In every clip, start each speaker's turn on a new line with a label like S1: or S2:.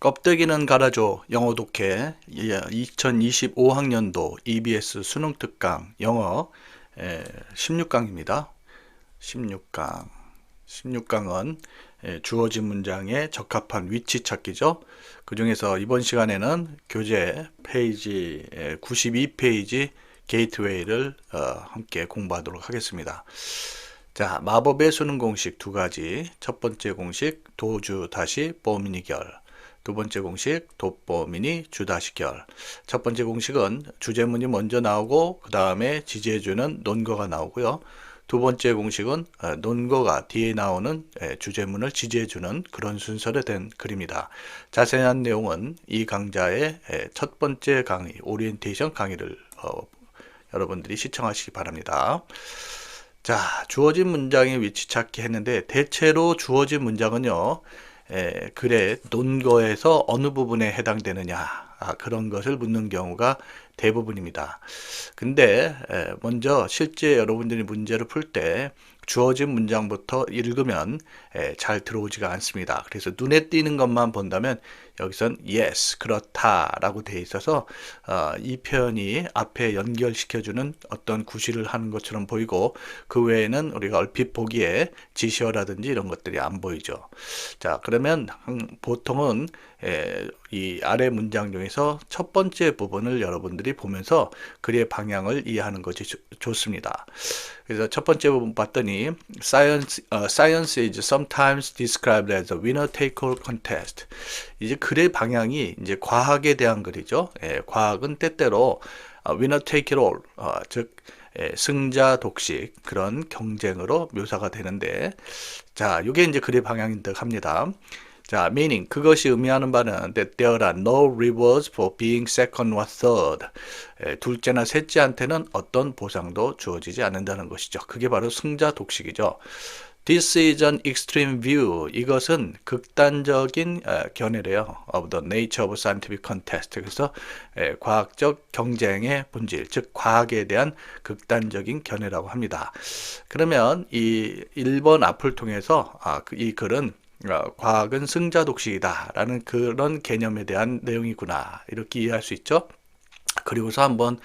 S1: 껍데기는 갈아줘 영어 독해 2025학년도 EBS 수능 특강 영어 16강입니다. 16강 16강은 주어진 문장에 적합한 위치 찾기죠. 그 중에서 이번 시간에는 교재 페이지 92페이지 게이트웨이를 함께 공부하도록 하겠습니다. 자, 마법의 수능 공식 두 가지. 첫 번째 공식 도주 다시 뽀미니 결. 두 번째 공식 돋보미니 주다시결. 첫 번째 공식은 주제문이 먼저 나오고 그 다음에 지지해주는 논거가 나오고요. 두 번째 공식은 논거가 뒤에 나오는 주제문을 지지해주는 그런 순서로 된 글입니다. 자세한 내용은 이 강좌의 첫 번째 강의, 오리엔테이션 강의를 여러분들이 시청하시기 바랍니다. 자, 주어진 문장의 위치 찾기 했는데 대체로 주어진 문장은요. 글의 논거에서 어느 부분에 해당되느냐 그런 것을 묻는 경우가 대부분입니다. 근데 먼저 실제 여러분들이 문제를 풀 때 주어진 문장부터 읽으면 잘 들어오지가 않습니다. 그래서 눈에 띄는 것만 본다면 여기선 yes, 그렇다 라고 되어 있어서 이 표현이 앞에 연결시켜주는 어떤 구실을 하는 것처럼 보이고 그 외에는 우리가 얼핏 보기에 지시어라든지 이런 것들이 안 보이죠. 자, 그러면 보통은 이 아래 문장 중에서 첫 번째 부분을 여러분들이 보면서 글의 방향을 이해하는 것이 좋습니다. 그래서 첫 번째 부분 봤더니 Science is sometimes described as a winner-take-all contest. 이제 글의 방향이 이제 과학에 대한 글이죠. 과학은 때때로 winner-take-all, 즉 승자 독식 그런 경쟁으로 묘사가 되는데, 자, 이게 이제 글의 방향인데 합니다. 자, meaning 그것이 의미하는 바는 that there are no rewards for being second or third. 둘째나 셋째한테는 어떤 보상도 주어지지 않는다는 것이죠. 그게 바로 승자 독식이죠. This is an extreme view. 이것은 극단적인 견해래요. Of the nature of scientific contest. 그래서 과학적 경쟁의 본질, 즉 과학에 대한 극단적인 견해라고 합니다. 그러면 이 1번 앞을 통해서 이 글은 과학은 승자 독식이다 라는 그런 개념에 대한 내용이구나 이렇게 이해할 수 있죠. 그리고서 한번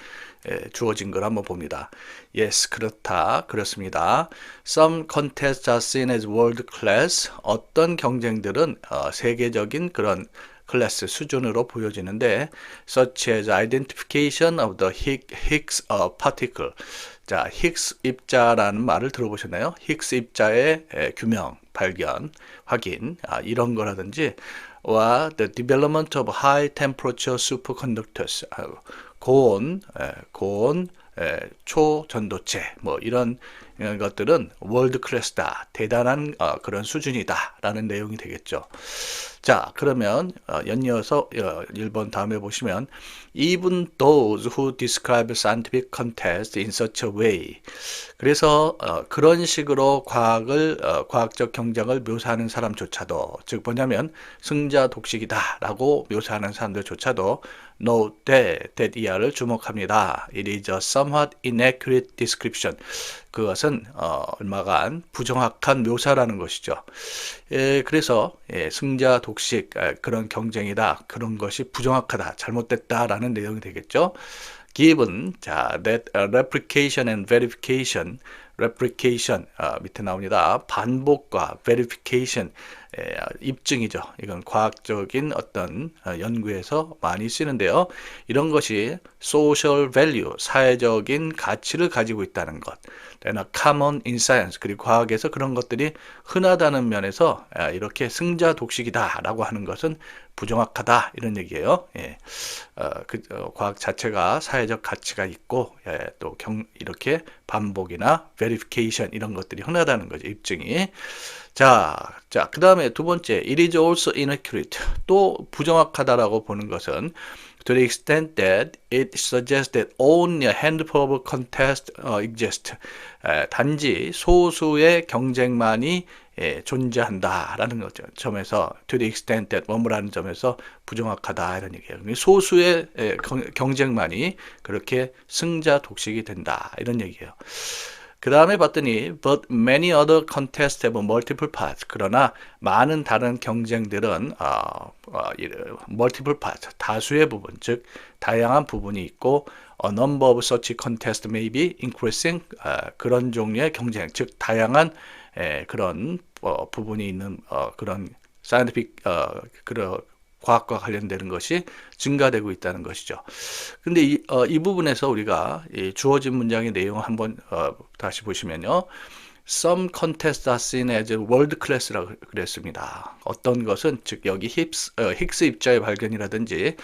S1: 주어진 걸 한번 봅니다. Yes, 그렇다, 그렇습니다. Some contests are seen as world class. 어떤 경쟁들은 세계적인 그런 클래스 수준으로 보여지는데 such as identification of the Higgs particle. 자, 히그스 입자라는 말을 들어보셨나요? 히그스 입자의 규명, 발견, 확인, 이런 거라든지 와 the development of high temperature superconductors, 고온 초전도체 뭐 이런 것들은 월드 클래스다, 대단한 그런 수준이다 라는 내용이 되겠죠. 자, 그러면 연이어서 1번 다음에 보시면 even those who describe scientific contest in such a way. 그래서 그런 식으로 과학적 경쟁을 묘사하는 사람조차도, 즉 뭐냐면 승자 독식이다 라고 묘사하는 사람들조차도 note that 이하를 주목합니다. It is a somewhat inaccurate description. 그것은 얼마간 부정확한 묘사라는 것이죠. 그래서 승자 독식 그런 경쟁이다, 그런 것이 부정확하다, 잘못됐다라는 내용이 되겠죠. Given that replication and verification, replication 밑에 나옵니다. 반복과 verification 입증이죠. 이건 과학적인 어떤 연구에서 많이 쓰는데요. 이런 것이 social value, 사회적인 가치를 가지고 있다는 것. common in science, 그리고 과학에서 그런 것들이 흔하다는 면에서 이렇게 승자 독식이다 라고 하는 것은 부정확하다 이런 얘기예요. 과학 자체가 사회적 가치가 있고 또 이렇게 반복이나 verification 이런 것들이 흔하다는 거죠. 입증이. 자, 그 다음에 두 번째, it is also inaccurate. 또 부정확하다라고 보는 것은 to the extent that it suggests that only a handful of contests exist. 단지 소수의 경쟁만이 존재한다라는 거죠. 점에서 to the extent that 뭐뭐라는 점에서 부정확하다 이런 얘기예요. 소수의 경쟁만이 그렇게 승자 독식이 된다 이런 얘기예요. 그 다음에 봤더니 but many other contests have multiple parts. 그러나 많은 다른 경쟁들은 multiple parts, 다수의 부분, 즉 다양한 부분이 있고 a number of such contests may be increasing. 그런 종류의 경쟁, 즉 다양한 그런 부분이 있는 그런 scientific 그런 과학과 관련되는 것이 증가되고 있다는 것이죠. 근데 이 부분에서 우리가 이 주어진 문장의 내용을 한번 다시 보시면요. Some contests are seen as world class라고 그랬습니다. 어떤 것은 즉 여기 힉스 입자의 발견이라든지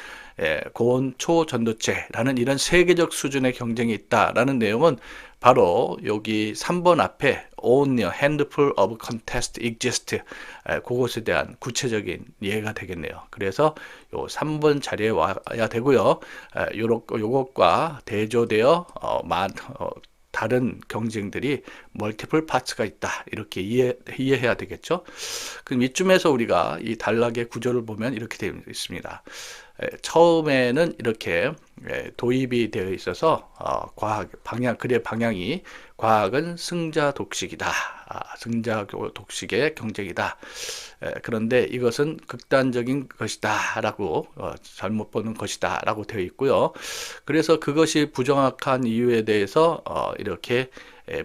S1: 고온 초전도체라는 이런 세계적 수준의 경쟁이 있다라는 내용은 바로 여기 3번 앞에 only a handful of contests exist, 그것에 대한 구체적인 예가 되겠네요. 그래서 요 3번 자리에 와야 되고요. 요것과 대조되어 다른 경쟁들이 멀티플 파츠가 있다, 이렇게 이해해야 되겠죠. 그럼 이쯤에서 우리가 이 단락의 구조를 보면 이렇게 되어 있습니다. 처음에는 이렇게 도입이 되어 있어서 과학 글의 방향이 과학은 승자 독식이다, 승자 독식의 경쟁이다. 그런데 이것은 극단적인 것이다 라고 잘못 보는 것이다 라고 되어 있고요. 그래서 그것이 부정확한 이유에 대해서 이렇게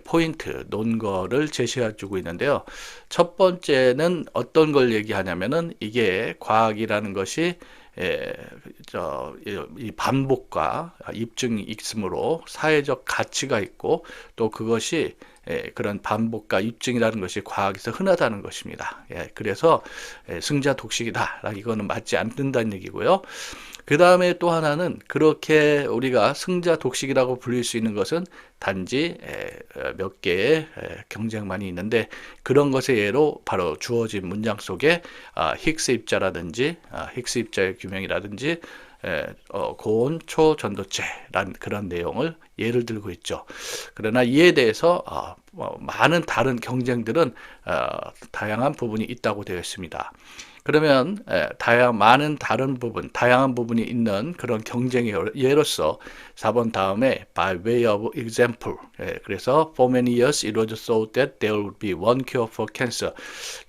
S1: 포인트, 논거를 제시해 주고 있는데요. 첫 번째는 어떤 걸 얘기하냐면은 이게 과학이라는 것이 이 반복과 입증이 있으므로 사회적 가치가 있고 또 그것이 그런 반복과 입증이라는 것이 과학에서 흔하다는 것입니다. 그래서 승자 독식이다, 이거는 맞지 않는다는 얘기고요. 그 다음에 또 하나는 그렇게 우리가 승자 독식이라고 불릴 수 있는 것은 단지 몇 개의 경쟁만이 있는데 그런 것의 예로 바로 주어진 문장 속에 힉스 입자라든지 힉스 입자의 규명이라든지 고온 초전도체란 그런 내용을 예를 들고 있죠. 그러나 이에 대해서 많은 다른 경쟁들은 다양한 부분이 있다고 되어 있습니다. 그러면 많은 다른 부분, 다양한 부분이 있는 그런 경쟁의 예로서 4번 다음에 by way of example, 그래서 for many years it was thought that there would be one cure for cancer.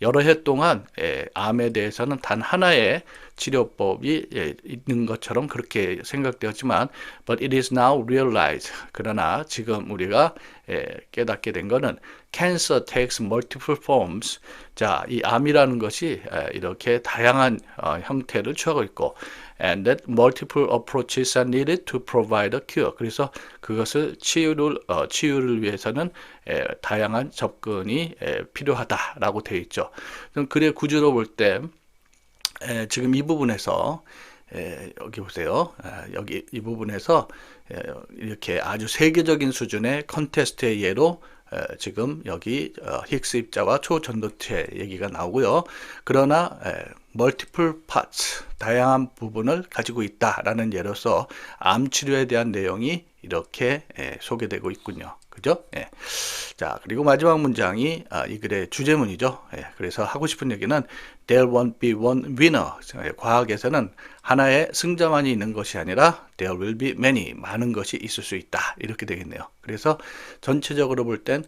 S1: 여러 해 동안 암에 대해서는 단 하나의 치료법이 있는 것처럼 그렇게 생각되었지만 but it is now realized. 그러나 지금 우리가 깨닫게 된 것은 cancer takes multiple forms. 자, 이 암이라는 것이 이렇게 다양한 형태를 취하고 있고 and that multiple approaches are needed to provide a cure. 그래서 그것을 치유를 위해서는 다양한 접근이 필요하다라고 되어 있죠. 그럼 글의 구조로 볼 때 지금 이 부분에서 여기 보세요. 여기 이 부분에서 이렇게 아주 세계적인 수준의 컨테스트의 예로 지금 여기 힉스 입자와 초전도체 얘기가 나오고요. 그러나 multiple parts, 다양한 부분을 가지고 있다라는 예로서 암 치료에 대한 내용이 이렇게 소개되고 있군요. 그죠? 자, 그리고 마지막 문장이 이 글의 주제문이죠. 그래서 하고 싶은 얘기는 there won't be one winner. 과학에서는 하나의 승자만이 있는 것이 아니라 there will be many, 많은 것이 있을 수 있다, 이렇게 되겠네요. 그래서 전체적으로 볼 땐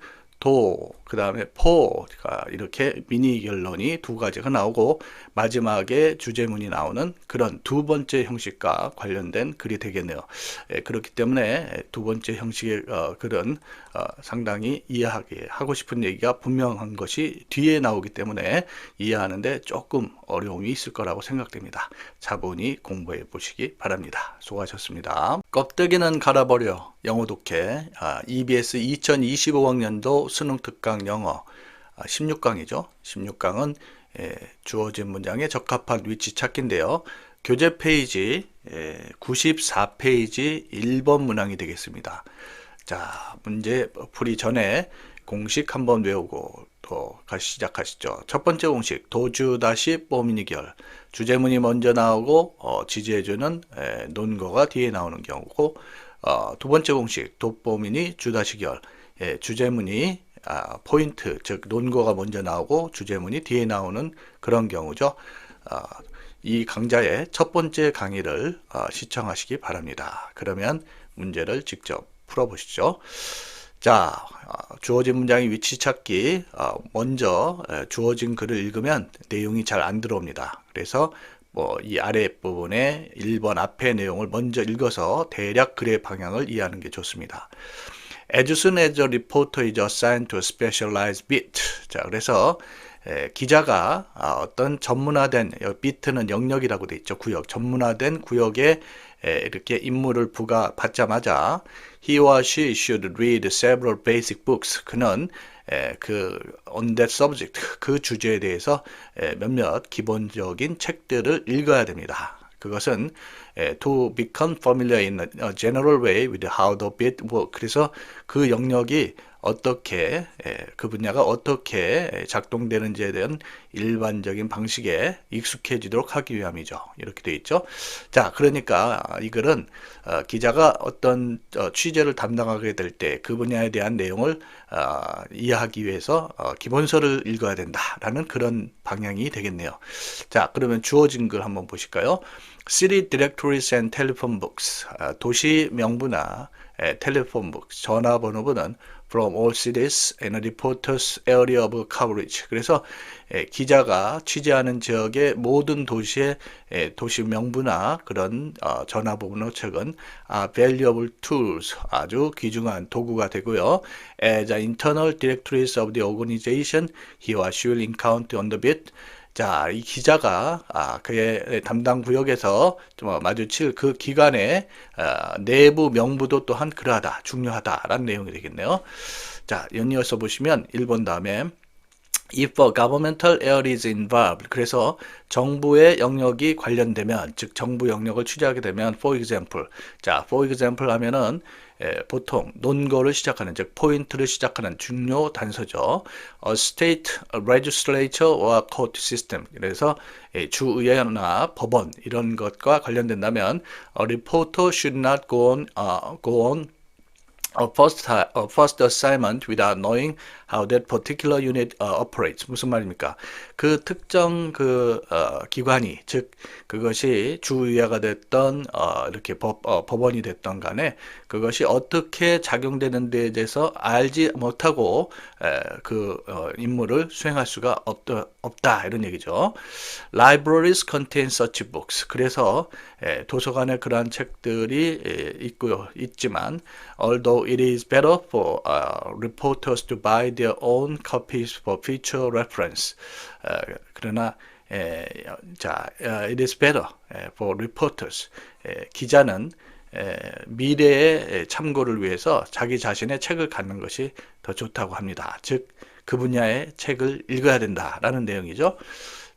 S1: 그 다음에 for가 이렇게 미니 결론이 두 가지가 나오고 마지막에 주제문이 나오는 그런 두 번째 형식과 관련된 글이 되겠네요. 그렇기 때문에 두 번째 형식의 글은 상당히 하고 싶은 얘기가 분명한 것이 뒤에 나오기 때문에 이해하는데 조금 어려움이 있을 거라고 생각됩니다. 차분히 공부해 보시기 바랍니다. 수고하셨습니다. 껍데기는 갈아버려 영어 독해 EBS 2025학년도 수능 특강 영어 16강이죠. 16강은 주어진 문장에 적합한 위치 찾기인데요. 교재 페이지 94페이지 1번 문항이 되겠습니다. 자, 문제 풀이 전에 공식 한번 외우고 또 시작하시죠. 첫 번째 공식, 도주 다시 뽀미니결. 주제문이 먼저 나오고 지지해주는 논거가 뒤에 나오는 경우고, 두 번째 공식, 돋보미니 주다시결. 주제문이 포인트, 즉 논거가 먼저 나오고 주제문이 뒤에 나오는 그런 경우죠. 이 강좌의 첫 번째 강의를 시청하시기 바랍니다. 그러면 문제를 직접 풀어보시죠. 자, 주어진 문장의 위치 찾기. 먼저 주어진 글을 읽으면 내용이 잘 안 들어옵니다. 그래서 뭐 이 아래 부분에 1번 앞의 내용을 먼저 읽어서 대략 글의 방향을 이해하는 게 좋습니다. As soon as a reporter is assigned to a specialized beat. 자, 그래서 기자가 어떤 전문화된, 비트는 영역이라고 돼 있죠. 구역, 전문화된 구역에 이렇게 임무를 부과받자마자 he or she should read several basic books. 그는 on that subject, 그 주제에 대해서 몇몇 기본적인 책들을 읽어야 됩니다. 그것은 to become familiar in a general way with how the beat works. 그래서 그 영역이 어떻게, 그 분야가 어떻게 작동되는지에 대한 일반적인 방식에 익숙해지도록 하기 위함이죠. 이렇게 되어 있죠. 자, 그러니까 이 글은 기자가 어떤 취재를 담당하게 될 때 그 분야에 대한 내용을 이해하기 위해서 기본서를 읽어야 된다라는 그런 방향이 되겠네요. 자, 그러면 주어진 글 한번 보실까요? City directories and telephone books. 도시 명부나 텔레폰 북, 전화번호부는 from all cities and reporters area of coverage. 그래서 기자가 취재하는 지역의 모든 도시의 도시 명부나 그런 전화번호 책은 valuable tools, 아주 귀중한 도구가 되고요. As internal directories of the organization, he or she will encounter on the beat. 자, 이 기자가 그의 담당 구역에서 좀 마주칠 그 기관의 내부 명부도 또한 그러하다, 중요하다라는 내용이 되겠네요. 자, 연이어서 보시면 1번 다음에 If a governmental area is involved. 그래서 정부의 영역이 관련되면, 즉 정부 영역을 취재하게 되면, for example. 자, for example 하면은 보통 논거를 시작하는, 즉 포인트를 시작하는 중요 단서죠. A state legislature or court system. 그래서 주의회나 법원 이런 것과 관련된다면 a reporter should not go on a first assignment without knowing how that particular unit operates. 무슨 말입니까? 그 특정 기관이, 즉 그것이 주의회가 됐던 이렇게 법원이 됐던 간에 그것이 어떻게 작용되는 데에 대해서 알지 못하고 임무를 수행할 수가 없다 이런 얘기죠. Libraries contain such books. 그래서 도서관에 그러한 책들이 있지만 although it is better for reporters to buy their own copies for future reference. 그러나 it is better for reporters. 기자는 미래의 참고를 위해서 자기 자신의 책을 갖는 것이 더 좋다고 합니다. 즉, 그 분야의 책을 읽어야 된다라는 내용이죠.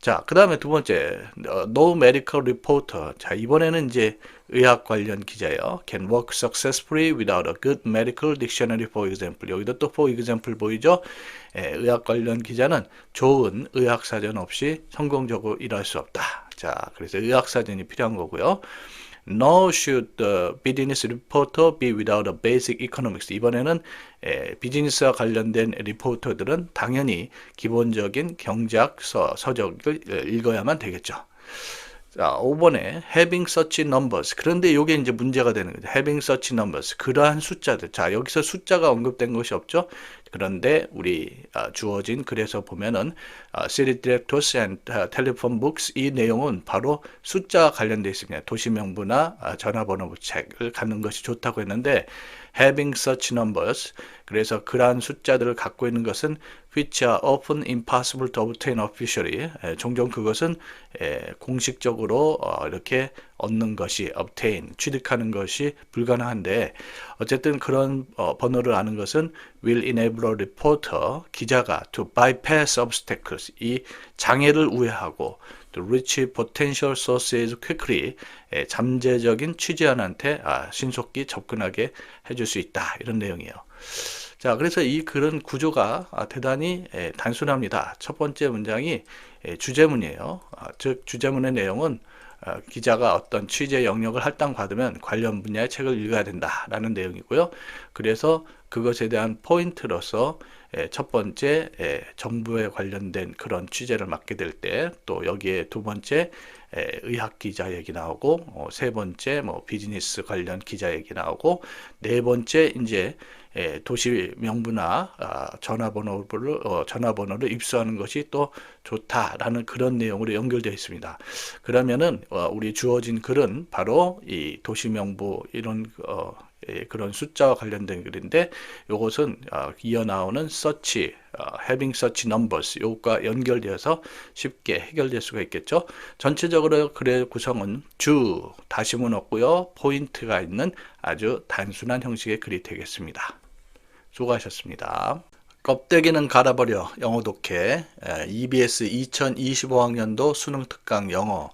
S1: 자, 그 다음에 두 번째, no medical reporter. 자, 이번에는 이제 의학 관련 기자예요. Can work successfully without a good medical dictionary, for example. 여기도 또 for example 보이죠? 의학 관련 기자는 좋은 의학 사전 없이 성공적으로 일할 수 없다. 자, 그래서 의학 사전이 필요한 거고요. Nor should the business reporter be without a basic economics. 이번에는 비즈니스와 관련된 리포터들은 당연히 기본적인 경제학 서적을 읽어야만 되겠죠. 자, 5번에 having such numbers. 그런데 이게 이제 문제가 되는 거죠. having such numbers. 그러한 숫자들. 자, 여기서 숫자가 언급된 것이 없죠. 그런데 우리 주어진 글에서 보면은 city directors and telephone books, 이 내용은 바로 숫자와 관련되어 있습니다. 도시명부나 전화번호 책을 갖는 것이 좋다고 했는데 having such numbers, 그래서 그러한 숫자들을 갖고 있는 것은 which are often impossible to obtain officially. 종종 그것은 공식적으로 이렇게 얻는 것이, obtain, 취득하는 것이 불가능한데, 어쨌든 그런 번호를 아는 것은 will enable a reporter, 기자가 to bypass obstacles, 이 장애를 우회하고 to reach potential sources quickly, 잠재적인 취재원한테 신속히 접근하게 해줄 수 있다, 이런 내용이에요. 자, 그래서 이 글은 구조가 대단히 단순합니다. 첫 번째 문장이 주제문이에요. 즉 주제문의 내용은 기자가 어떤 취재 영역을 할당받으면 관련 분야의 책을 읽어야 된다라는 내용이고요. 그래서 그것에 대한 포인트로서 첫 번째 정부에 관련된 그런 취재를 맡게 될 때, 또 여기에 두 번째 의학 기자 얘기 나오고, 세 번째 뭐 비즈니스 관련 기자 얘기 나오고, 네 번째 이제 도시 명부나 전화번호를 입수하는 것이 또 좋다라는 그런 내용으로 연결되어 있습니다. 그러면은 우리 주어진 글은 바로 이 도시 명부 이런 그런 숫자와 관련된 글인데, 이것은 이어 나오는 search, having such numbers 요것과 연결되어서 쉽게 해결될 수가 있겠죠. 전체적으로 글의 구성은 주, 다시문 없고요, 포인트가 있는 아주 단순한 형식의 글이 되겠습니다. 수고하셨습니다. 껍데기는 갈아버려 영어 독해 EBS 2025학년도 수능 특강 영어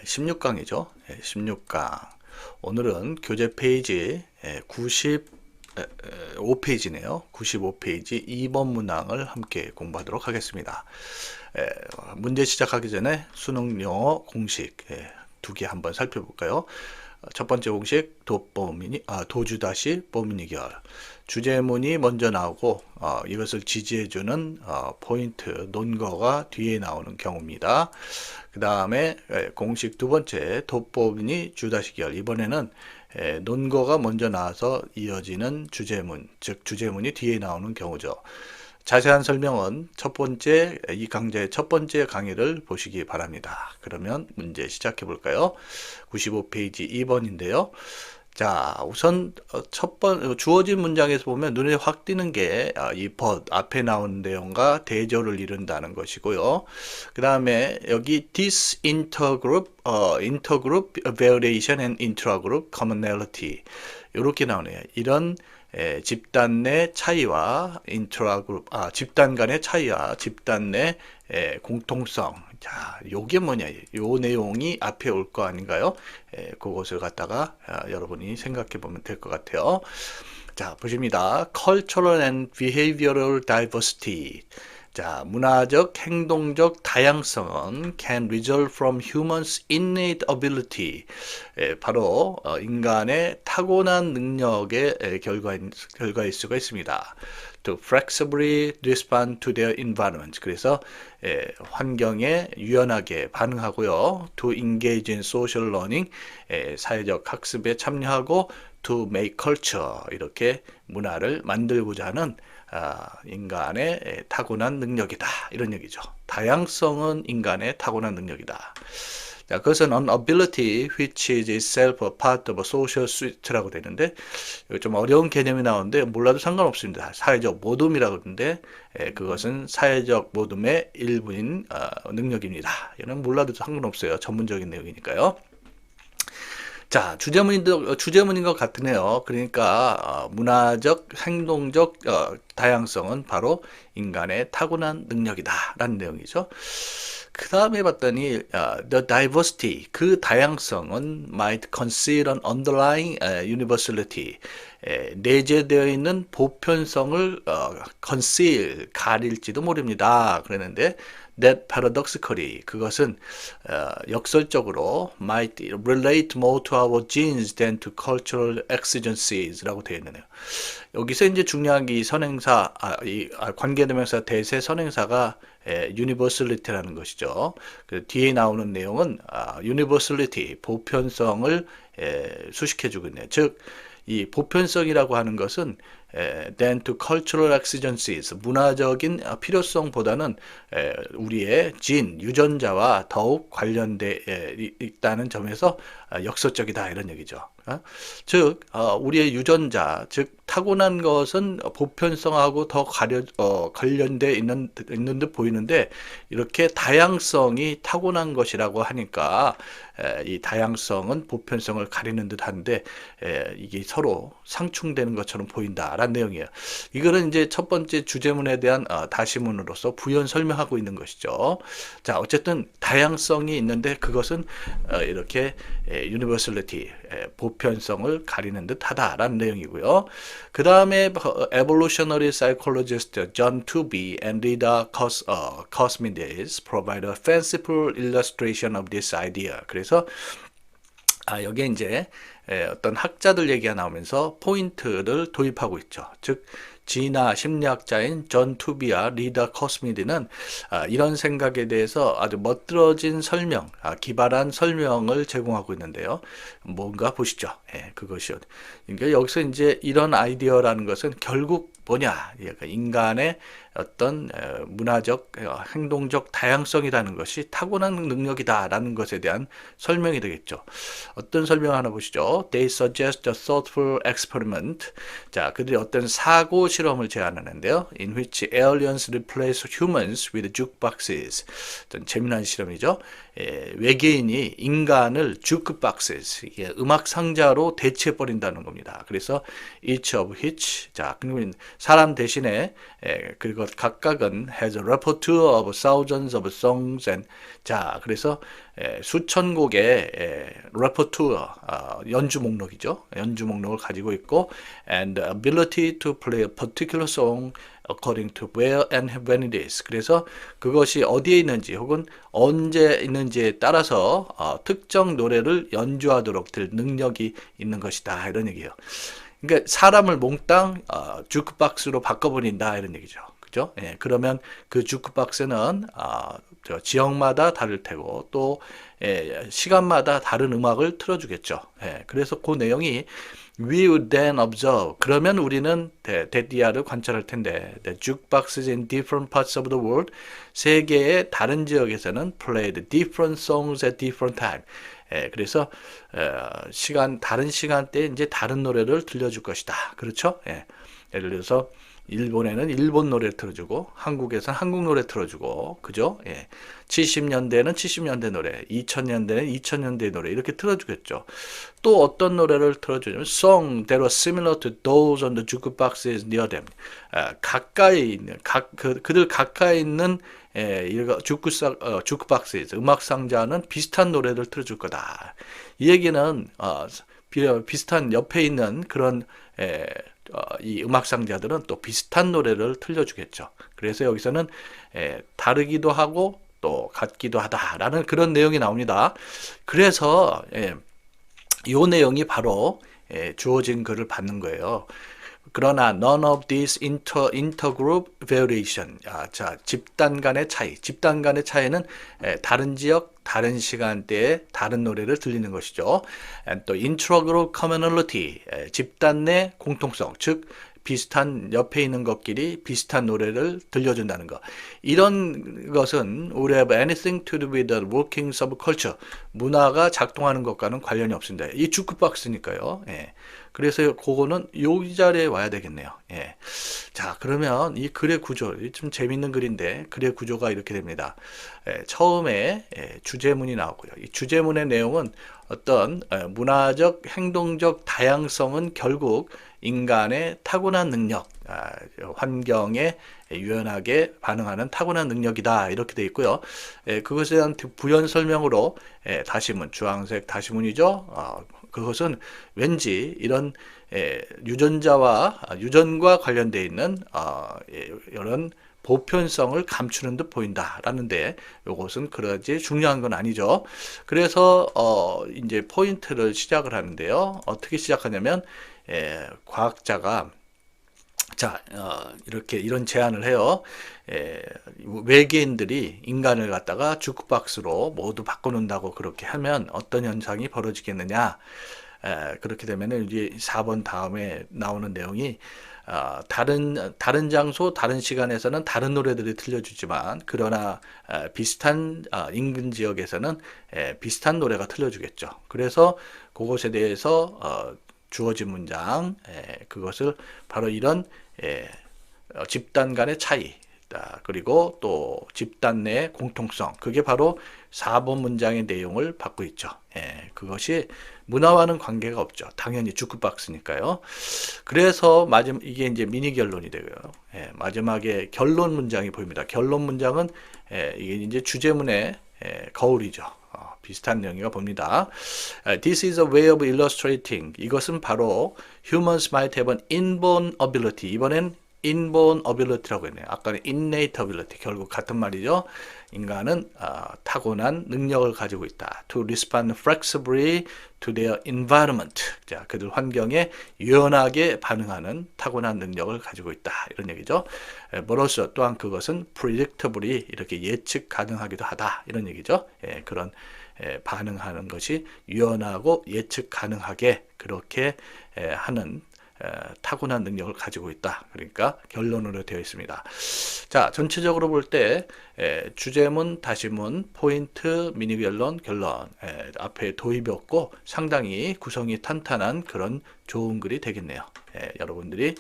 S1: 16강이죠. 16강. 오늘은 교재 페이지 95페이지네요. 95페이지 2번 문항을 함께 공부하도록 하겠습니다. 문제 시작하기 전에 수능 영어 공식 두 개 한번 살펴볼까요? 첫 번째 공식 도주 다시 보미니결. 주제문이 먼저 나오고 이것을 지지해주는 포인트 논거가 뒤에 나오는 경우입니다. 그 다음에 공식 두 번째 돋보미니 주다시결. 이번에는 논거가 먼저 나와서 이어지는 주제문, 즉 주제문이 뒤에 나오는 경우죠. 자세한 설명은 이 강좌의 첫 번째 강의를 보시기 바랍니다. 그러면 문제 시작해 볼까요? 95페이지 2번인데요. 자, 우선 주어진 문장에서 보면 눈에 확 띄는 게 이 but 앞에 나온 내용과 대조를 이룬다는 것이고요. 그 다음에 여기 this intergroup variation and intragroup commonality 이렇게 나오네요. 이런 집단 내 차이와 집단 간의 차이와 집단 내 공통성. 자, 요게 뭐냐? 요 내용이 앞에 올 거 아닌가요? 그것을 갖다가 여러분이 생각해 보면 될 것 같아요. 자, 보십니다. Cultural and behavioral diversity. 자, 문화적, 행동적 다양성은 can result from humans' innate ability. 바로 인간의 타고난 능력의 결과일 수가 있습니다. To flexibly respond to their environment. 그래서 환경에 유연하게 반응하고요. To engage in social learning. 사회적 학습에 참여하고 to make culture. 이렇게 문화를 만들고자 하는 인간의 타고난 능력이다. 이런 얘기죠. 다양성은 인간의 타고난 능력이다. 자, 그것은 an ability which is itself a part of a social suite라고 되는데, 좀 어려운 개념이 나오는데 몰라도 상관없습니다. 사회적 모둠이라고 그러는데 그것은 사회적 모둠의 일부인 능력입니다. 이는 몰라도 상관없어요. 전문적인 내용이니까요. 자, 주제문인 것 같으네요. 그러니까 문화적, 행동적 다양성은 바로 인간의 타고난 능력이다 라는 내용이죠. 그 다음에 봤더니 the diversity, 그 다양성은 might conceal an underlying universality, 내재되어 있는 보편성을 conceal, 가릴지도 모릅니다. 그랬는데 that paradoxically, 그것은 역설적으로 might relate more to our genes than to cultural exigencies 라고 되어 있네요. 여기서 이제 중요한 게 이 선행사, 관계대명사 대세 선행사가 universality라는 것이죠. 그 뒤에 나오는 내용은 universality, 보편성을 수식해주고 있네요. 즉, 이 보편성이라고 하는 것은 than to cultural exigencies, 문화적인 필요성보다는 우리의 유전자와 더욱 관련돼 있다는 점에서 역설적이다 이런 얘기죠. 즉 우리의 유전자, 즉 타고난 것은 보편성하고 더 관련돼 있는 듯 보이는데, 이렇게 다양성이 타고난 것이라고 하니까 이 다양성은 보편성을 가리는 듯한데 이게 서로 상충되는 것처럼 보인다라는 내용이에요. 이거는 이제 첫 번째 주제문에 대한 다시문으로서 부연 설명하고 있는 것이죠. 자, 어쨌든 다양성이 있는데 그것은 이렇게 universality, 보편성을 가리는 듯하다라는 내용이고요. 그 다음에 evolutionary psychologist John Tooby and Rita Cosmides provide a fanciful illustration of this idea. 그래서 여기에 이제 어떤 학자들 얘기가 나오면서 포인트를 도입하고 있죠. 즉 진화 심리학자인 존 투비와 리다 코스미디는 이런 생각에 대해서 아주 멋들어진 설명, 기발한 설명을 제공하고 있는데요. 뭔가 보시죠. 예, 그것이요. 그러니까 여기서 이제 이런 아이디어라는 것은 결국 뭐냐? 인간의 어떤 문화적, 행동적 다양성이라는 것이 타고난 능력이다라는 것에 대한 설명이 되겠죠. 어떤 설명 하나 보시죠. They suggest a thoughtful experiment. 자, 그들이 어떤 사고 실험을 제안하는데요. In which aliens replace humans with jukeboxes. 좀 재미난 실험이죠. 외계인이 인간을 주크박스, 음악 상자로 대체해 버린다는 겁니다. 그래서 each of which, 자, 그러면 사람 대신에 그리고 각각은 has a repertoire of thousands of songs and, 자, 그래서 수천 곡의 repertoire, 연주 목록이죠. 연주 목록을 가지고 있고 and ability to play a particular song according to where and when it is. 그래서 그것이 어디에 있는지 혹은 언제 있는지에 따라서 특정 노래를 연주하도록 될 능력이 있는 것이다. 이런 얘기예요. 그러니까 사람을 몽땅 주크박스로 바꿔버린다. 이런 얘기죠. 그죠? 예, 그러면 그 주크박스는 지역마다 다를 테고 또 시간마다 다른 음악을 틀어주겠죠. 예, 그래서 그 내용이 We would then observe. 그러면 우리는 데디아를 관찰할 텐데, the jukeboxes in different parts of the world, 세계의 다른 지역에서는 played different songs at different time. 그래서 다른 시간대에 이제 다른 노래를 들려줄 것이다. 그렇죠? 예를 들어서 일본에는 일본 노래 틀어주고 한국에서는 한국 노래 틀어주고 그죠? 70년대는 70년대 노래, 2000년대는 2000년대 노래 이렇게 틀어주겠죠. 또 어떤 노래를 틀어주냐면 song that was similar to those on the jukeboxes near them. 가까이 있는 그들 가까이 있는 주크박스 음악 상자는 비슷한 노래를 틀어줄 거다. 이 얘기는 비슷한 옆에 있는 그런 이 음악 상자들은 또 비슷한 노래를 들려주겠죠. 그래서 여기서는 다르기도 하고 또 같기도 하다라는 그런 내용이 나옵니다. 그래서 이 내용이 바로 주어진 글을 받는 거예요. 그러나 none of these intergroup variation. 자, 집단 간의 차이. 집단 간의 차이는 다른 지역, 다른 시간대에 다른 노래를 들리는 것이죠. And 또 intragroup commonality. 집단 내 공통성. 즉 비슷한 옆에 있는 것끼리 비슷한 노래를 들려준다는 것. 이런 것은 would have anything to do with the working subculture. 문화가 작동하는 것과는 관련이 없습니다. 이 주크박스니까요. 그래서 그거는 이 자리에 와야 되겠네요. 자, 그러면 이 글의 구조, 좀 재밌는 글인데 글의 구조가 이렇게 됩니다. 처음에 주제문이 나오고요. 이 주제문의 내용은 어떤 문화적, 행동적 다양성은 결국 인간의 타고난 능력, 환경에 유연하게 반응하는 타고난 능력이다. 이렇게 되어 있고요. 그것에 대한 부연 설명으로 다시문, 주황색 다시문이죠. 그것은 왠지 이런 유전과 관련되어 있는 이런 보편성을 감추는 듯 보인다라는데 이것은 그러지 중요한 건 아니죠. 그래서 이제 포인트를 시작을 하는데요. 어떻게 시작하냐면 과학자가 이렇게 이런 제안을 해요. 외계인들이 인간을 갖다가 주크박스로 모두 바꿔놓는다고 그렇게 하면 어떤 현상이 벌어지겠느냐. 그렇게 되면 이제 4번 다음에 나오는 내용이 다른 장소, 다른 시간에서는 다른 노래들이 들려주지만 그러나 비슷한 인근 지역에서는 비슷한 노래가 들려주겠죠. 그래서 그것에 대해서 주어진 문장, 그것을 바로 이런 집단 간의 차이, 그리고 또 집단 내의 공통성, 그게 바로 4번 문장의 내용을 받고 있죠. 그것이 문화와는 관계가 없죠. 당연히 주크박스니까요. 그래서 이게 이제 미니 결론이 되고요. 마지막에 결론 문장이 보입니다. 결론 문장은 이게 이제 주제문의 거울이죠. 비슷한 내용이가 봅니다. This is a way of illustrating. 이것은 바로 humans might have an inborn ability. 이번엔 inborn ability라고 했네요. 아까는 innate ability, 결국 같은 말이죠. 인간은 타고난 능력을 가지고 있다. To respond flexibly to their environment. 자, 그들 환경에 유연하게 반응하는 타고난 능력을 가지고 있다. 이런 얘기죠. 뭐로써 또한 그것은 predictably 이렇게 예측 가능하기도 하다. 이런 얘기죠. 그런 반응하는 것이 유연하고 예측 가능하게 그렇게 하는 타고난 능력을 가지고 있다. 그러니까 결론으로 되어 있습니다. 자, 전체적으로 볼 때 주제문, 다시문, 포인트, 미니 결론, 결론 앞에 도입이 없고 상당히 구성이 탄탄한 그런 좋은 글이 되겠네요. 여러분들이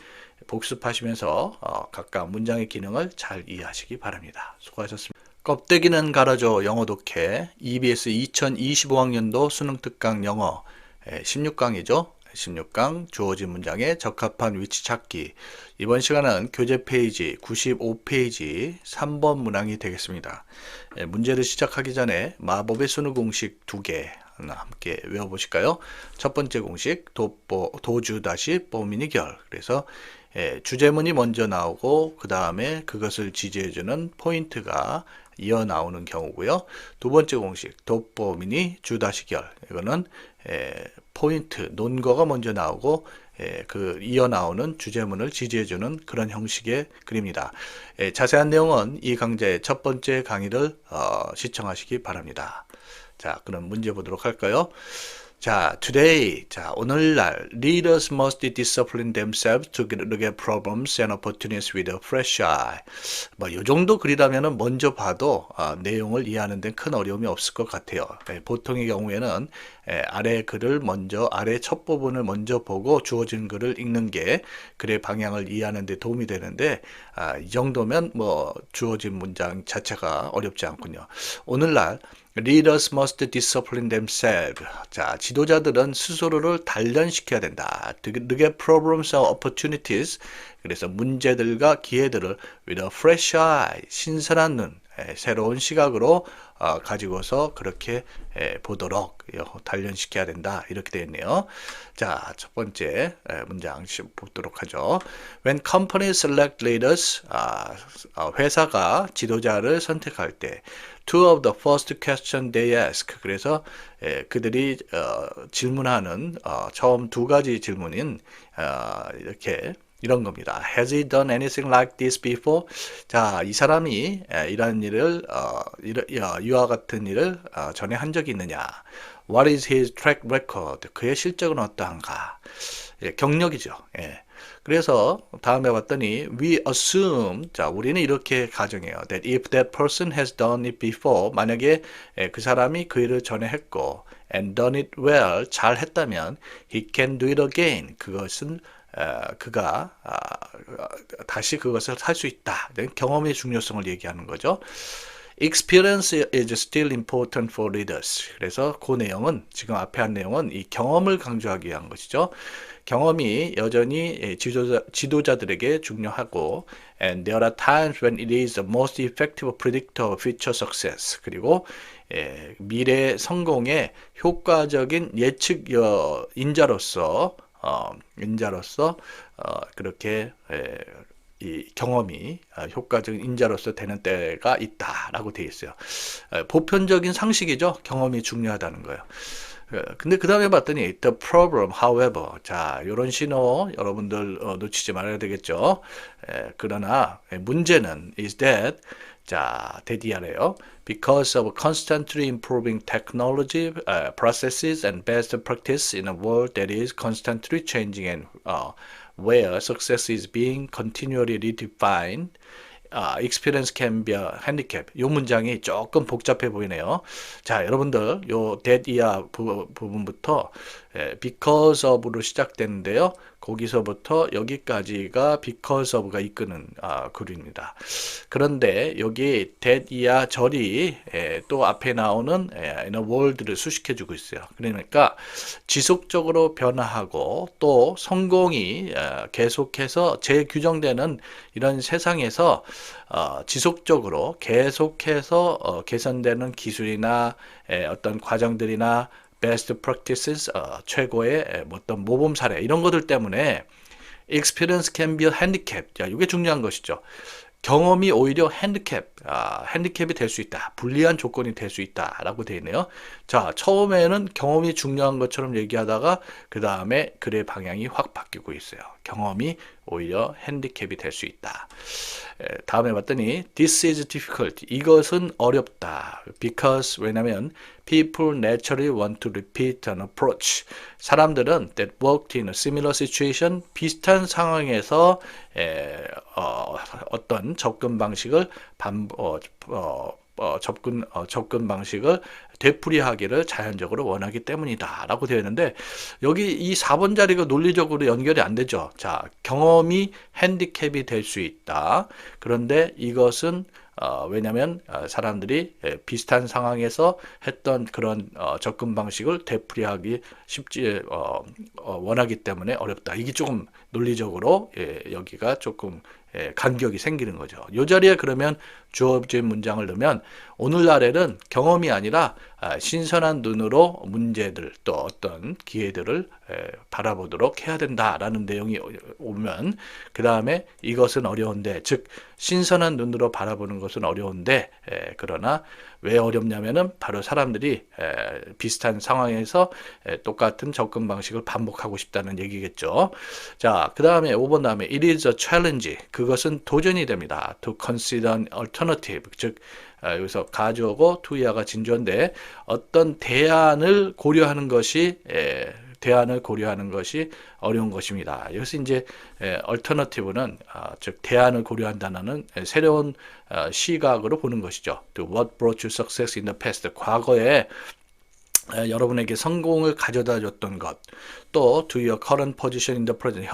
S1: 복습하시면서 각각 문장의 기능을 잘 이해하시기 바랍니다. 수고하셨습니다. 껍데기는 갈아줘 영어 독해 EBS 2025학년도 수능특강 영어 16강이죠. 16강 주어진 문장에 적합한 위치 찾기. 이번 시간은 교재 페이지 95페이지 3번 문항이 되겠습니다. 문제를 시작하기 전에 마법의 순우 공식 2개 함께 외워보실까요? 첫 번째 공식 도주 다시 뽀미니 결. 그래서 주제문이 먼저 나오고 그 다음에 그것을 지지해주는 포인트가 이어 나오는 경우고요. 두 번째 공식 돋보미니 주다시결. 이거는 포인트 논거가 먼저 나오고 그 이어 나오는 주제문을 지지해주는 그런 형식의 글입니다. 자세한 내용은 이 강좌의 첫 번째 강의를 시청하시기 바랍니다. 자, 그럼 문제 보도록 할까요? 자, today, 자, 오늘날 leaders must discipline themselves to look at problems and opportunities with a fresh eye. 뭐, 요 정도 글이라면은 먼저 봐도 내용을 이해하는 데는 큰 어려움이 없을 것 같아요. 보통의 경우에는 아래 글을 먼저, 아래 첫 부분을 먼저 보고 주어진 글을 읽는 게 글의 방향을 이해하는 데 도움이 되는데, 이 정도면 뭐, 주어진 문장 자체가 어렵지 않군요. 오늘날 Leaders must discipline themselves. 자, 지도자들은 스스로를 단련시켜야 된다. Look at problems and opportunities. 그래서 문제들과 기회들을 with a fresh eye, 신선한 눈, 새로운 시각으로 가지고서 그렇게 보도록 단련시켜야 된다. 이렇게 되어 있네요. 자, 첫 번째 문장 보도록 하죠. When companies select leaders, 회사가 지도자를 선택할 때 two of the first question they ask. 그래서 그들이 질문하는 처음 두 가지 질문인 이렇게 이런 겁니다. Has he done anything like this before? 자, 이 사람이 이런 일을 이와 같은 일을 전에 한 적이 있느냐? What is his track record? 그의 실적은 어떠한가? 경력이죠. 그래서 다음에 봤더니 we assume, 자, 우리는 이렇게 가정해요. That if that person has done it before, 만약에 그 사람이 그 일을 전에 했고 and done it well, 잘 했다면 he can do it again. 그것은 그가 다시 그것을 할 수 있다. 경험의 중요성을 얘기하는 거죠. Experience is still important for leaders. 그래서 그 내용은 지금 앞에 한 내용은 이 경험을 강조하기 위한 것이죠. 경험이 여전히 지도자들에게 중요하고 and there are times when it is the most effective predictor of future success. 그리고 미래 성공의 효과적인 예측 인자로서 그렇게 이 경험이 효과적인 인자로서 되는 때가 있다라고 되어 있어요. 보편적인 상식이죠. 경험이 중요하다는 거예요. 근데 그 다음에 봤더니 the problem, however, 자, 이런 신호 여러분들 놓치지 말아야 되겠죠. 그러나 문제는 is that, 자, 대디하래요. Because of constantly improving technology, processes and best practice in a world that is constantly changing and where success is being continually redefined, experience can be a handicap. 이 문장이 조금 복잡해 보이네요. 자, 여러분들 요 that 이하 부분부터 because of로 시작되는데요. 거기서부터 여기까지가 because of가 이끄는 글입니다. 그런데 여기 that 이하 절이 또 앞에 나오는 in a world를 수식해주고 있어요. 그러니까 지속적으로 변화하고 또 성공이 계속해서 재규정되는 이런 세상에서 지속적으로 계속해서 개선되는 기술이나 어떤 과정들이나 best practices, 최고의 어떤 모범 사례 이런 것들 때문에 experience can be a handicap. 자, 이게 중요한 것이죠. 경험이 오히려 핸디캡이 될 수 있다. 불리한 조건이 될 수 있다라고 되어 있네요. 자, 처음에는 경험이 중요한 것처럼 얘기하다가 그 다음에 글의 방향이 확 바뀌고 있어요. 경험이 오히려 핸디캡이 될 수 있다. 다음에 봤더니 this is difficult. 이것은 어렵다. because 왜냐면 people naturally want to repeat an approach. 사람들은 that worked in a similar situation 비슷한 상황에서 어떤 접근 방식을 접근 방식을 되풀이하기를 자연적으로 원하기 때문이다 라고 되어 있는데, 여기 이 4번 자리가 논리적으로 연결이 안 되죠. 자, 경험이 핸디캡이 될 수 있다. 그런데 이것은 왜냐하면 사람들이 비슷한 상황에서 했던 그런 접근 방식을 되풀이하기 쉽지 원하기 때문에 어렵다. 이게 조금 논리적으로 여기가 조금 간격이 생기는 거죠. 이 자리에 그러면 주어진 문장을 넣으면 오늘날에는 경험이 아니라 신선한 눈으로 문제들 또 어떤 기회들을 바라보도록 해야 된다라는 내용이 오면, 그 다음에 이것은 어려운데, 즉 신선한 눈으로 바라보는 것은 어려운데 그러나 왜 어렵냐면은 바로 사람들이 비슷한 상황에서 똑같은 접근 방식을 반복하고 싶다는 얘기겠죠. 자, 그 다음에 5번 다음에 it is a challenge. 그것은 도전이 됩니다. to consider an alternative. 즉 여기서 가주어고 to야가 진주어인데 어떤 대안을 고려하는 것이 어려운 것입니다. 여기서 이제 alternative는 즉 대안을 고려한다는 새로운 시각으로 보는 것이죠. To what brought you success in the past. 과거에 여러분에게 성공을 가져다 줬던 것, 또 to your current position in the present.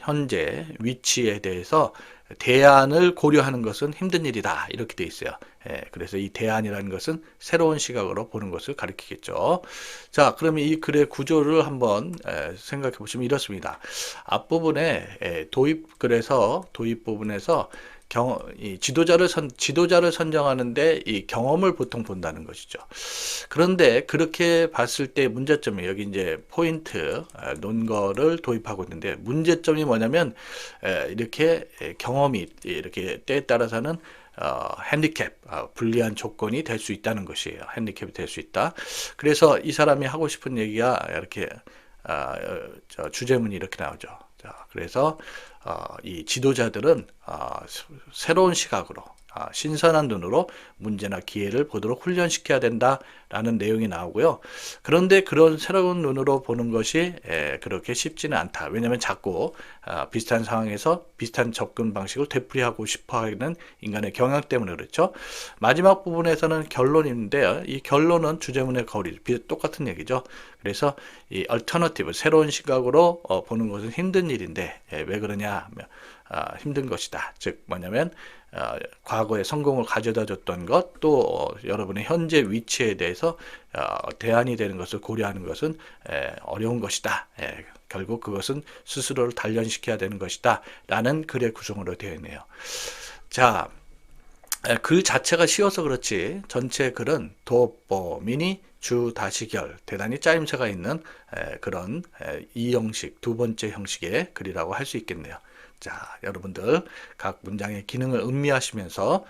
S1: 현재 위치에 대해서 대안을 고려하는 것은 힘든 일이다. 이렇게 돼 있어요. 그래서 이 대안이라는 것은 새로운 시각으로 보는 것을 가리키겠죠. 자, 그러면 이 글의 구조를 한번 생각해 보시면 이렇습니다. 앞부분에 도입글에서 도입 부분에서 이 지도자를 선정하는데 이 경험을 보통 본다는 것이죠. 그런데 그렇게 봤을 때 문제점이 여기 이제 포인트 논거를 도입하고 있는데, 문제점이 뭐냐면 이렇게 경험이 이렇게 때에 따라서는 핸디캡, 불리한 조건이 될 수 있다는 것이에요. 핸디캡이 될 수 있다. 그래서 이 사람이 하고 싶은 얘기가 이렇게 주제문이 이렇게 나오죠. 자, 그래서 이 지도자들은 새로운 시각으로 신선한 눈으로 문제나 기회를 보도록 훈련시켜야 된다라는 내용이 나오고요. 그런데 그런 새로운 눈으로 보는 것이 그렇게 쉽지는 않다. 왜냐하면 자꾸 비슷한 상황에서 비슷한 접근 방식을 되풀이하고 싶어하는 인간의 경향 때문에 그렇죠. 마지막 부분에서는 결론인데요. 이 결론은 주제문의 거리 똑같은 얘기죠. 그래서 이 얼터너티브, 새로운 시각으로 보는 것은 힘든 일인데 왜 그러냐 하면 힘든 것이다. 즉 뭐냐면 과거에 성공을 가져다 줬던 것, 또 여러분의 현재 위치에 대해서 대안이 되는 것을 고려하는 것은 어려운 것이다. 결국 그것은 스스로를 단련시켜야 되는 것이다 라는 글의 구성으로 되어 있네요. 자, 글 자체가 쉬워서 그렇지 전체 글은 도포미니 주 다시결 대단히 짜임새가 있는 그런 이 형식, 두 번째 형식의 글이라고 할 수 있겠네요. 자, 여러분들 각 문장의 기능을 음미하시면서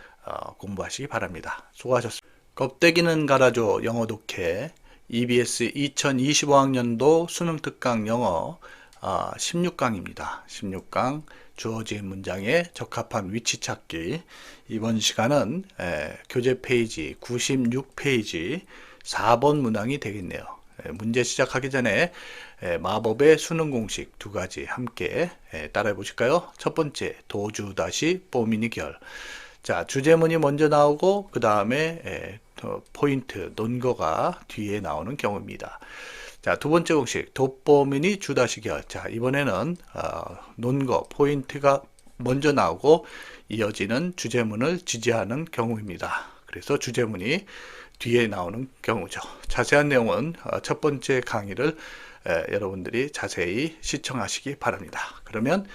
S1: 공부하시기 바랍니다. 수고하셨습니다. 껍데기는 갈아줘 영어 독해 EBS 2025학년도 수능 특강 영어 16강입니다. 16강 주어진 문장에 적합한 위치 찾기. 이번 시간은 교재 페이지 96페이지 4번 문항이 되겠네요. 문제 시작하기 전에 마법의 수능 공식 두 가지 함께 따라해 보실까요? 첫 번째, 도주 다시 뽀미니 결. 자, 주제문이 먼저 나오고 그 다음에 포인트, 논거가 뒤에 나오는 경우입니다. 자, 두 번째 공식, 돋보미니 주다시 결. 자, 이번에는 논거, 포인트가 먼저 나오고 이어지는 주제문을 지지하는 경우입니다. 그래서 주제문이 뒤에 나오는 경우죠. 자세한 내용은 첫 번째 강의를 여러분들이 자세히 시청하시기 바랍니다. 그러면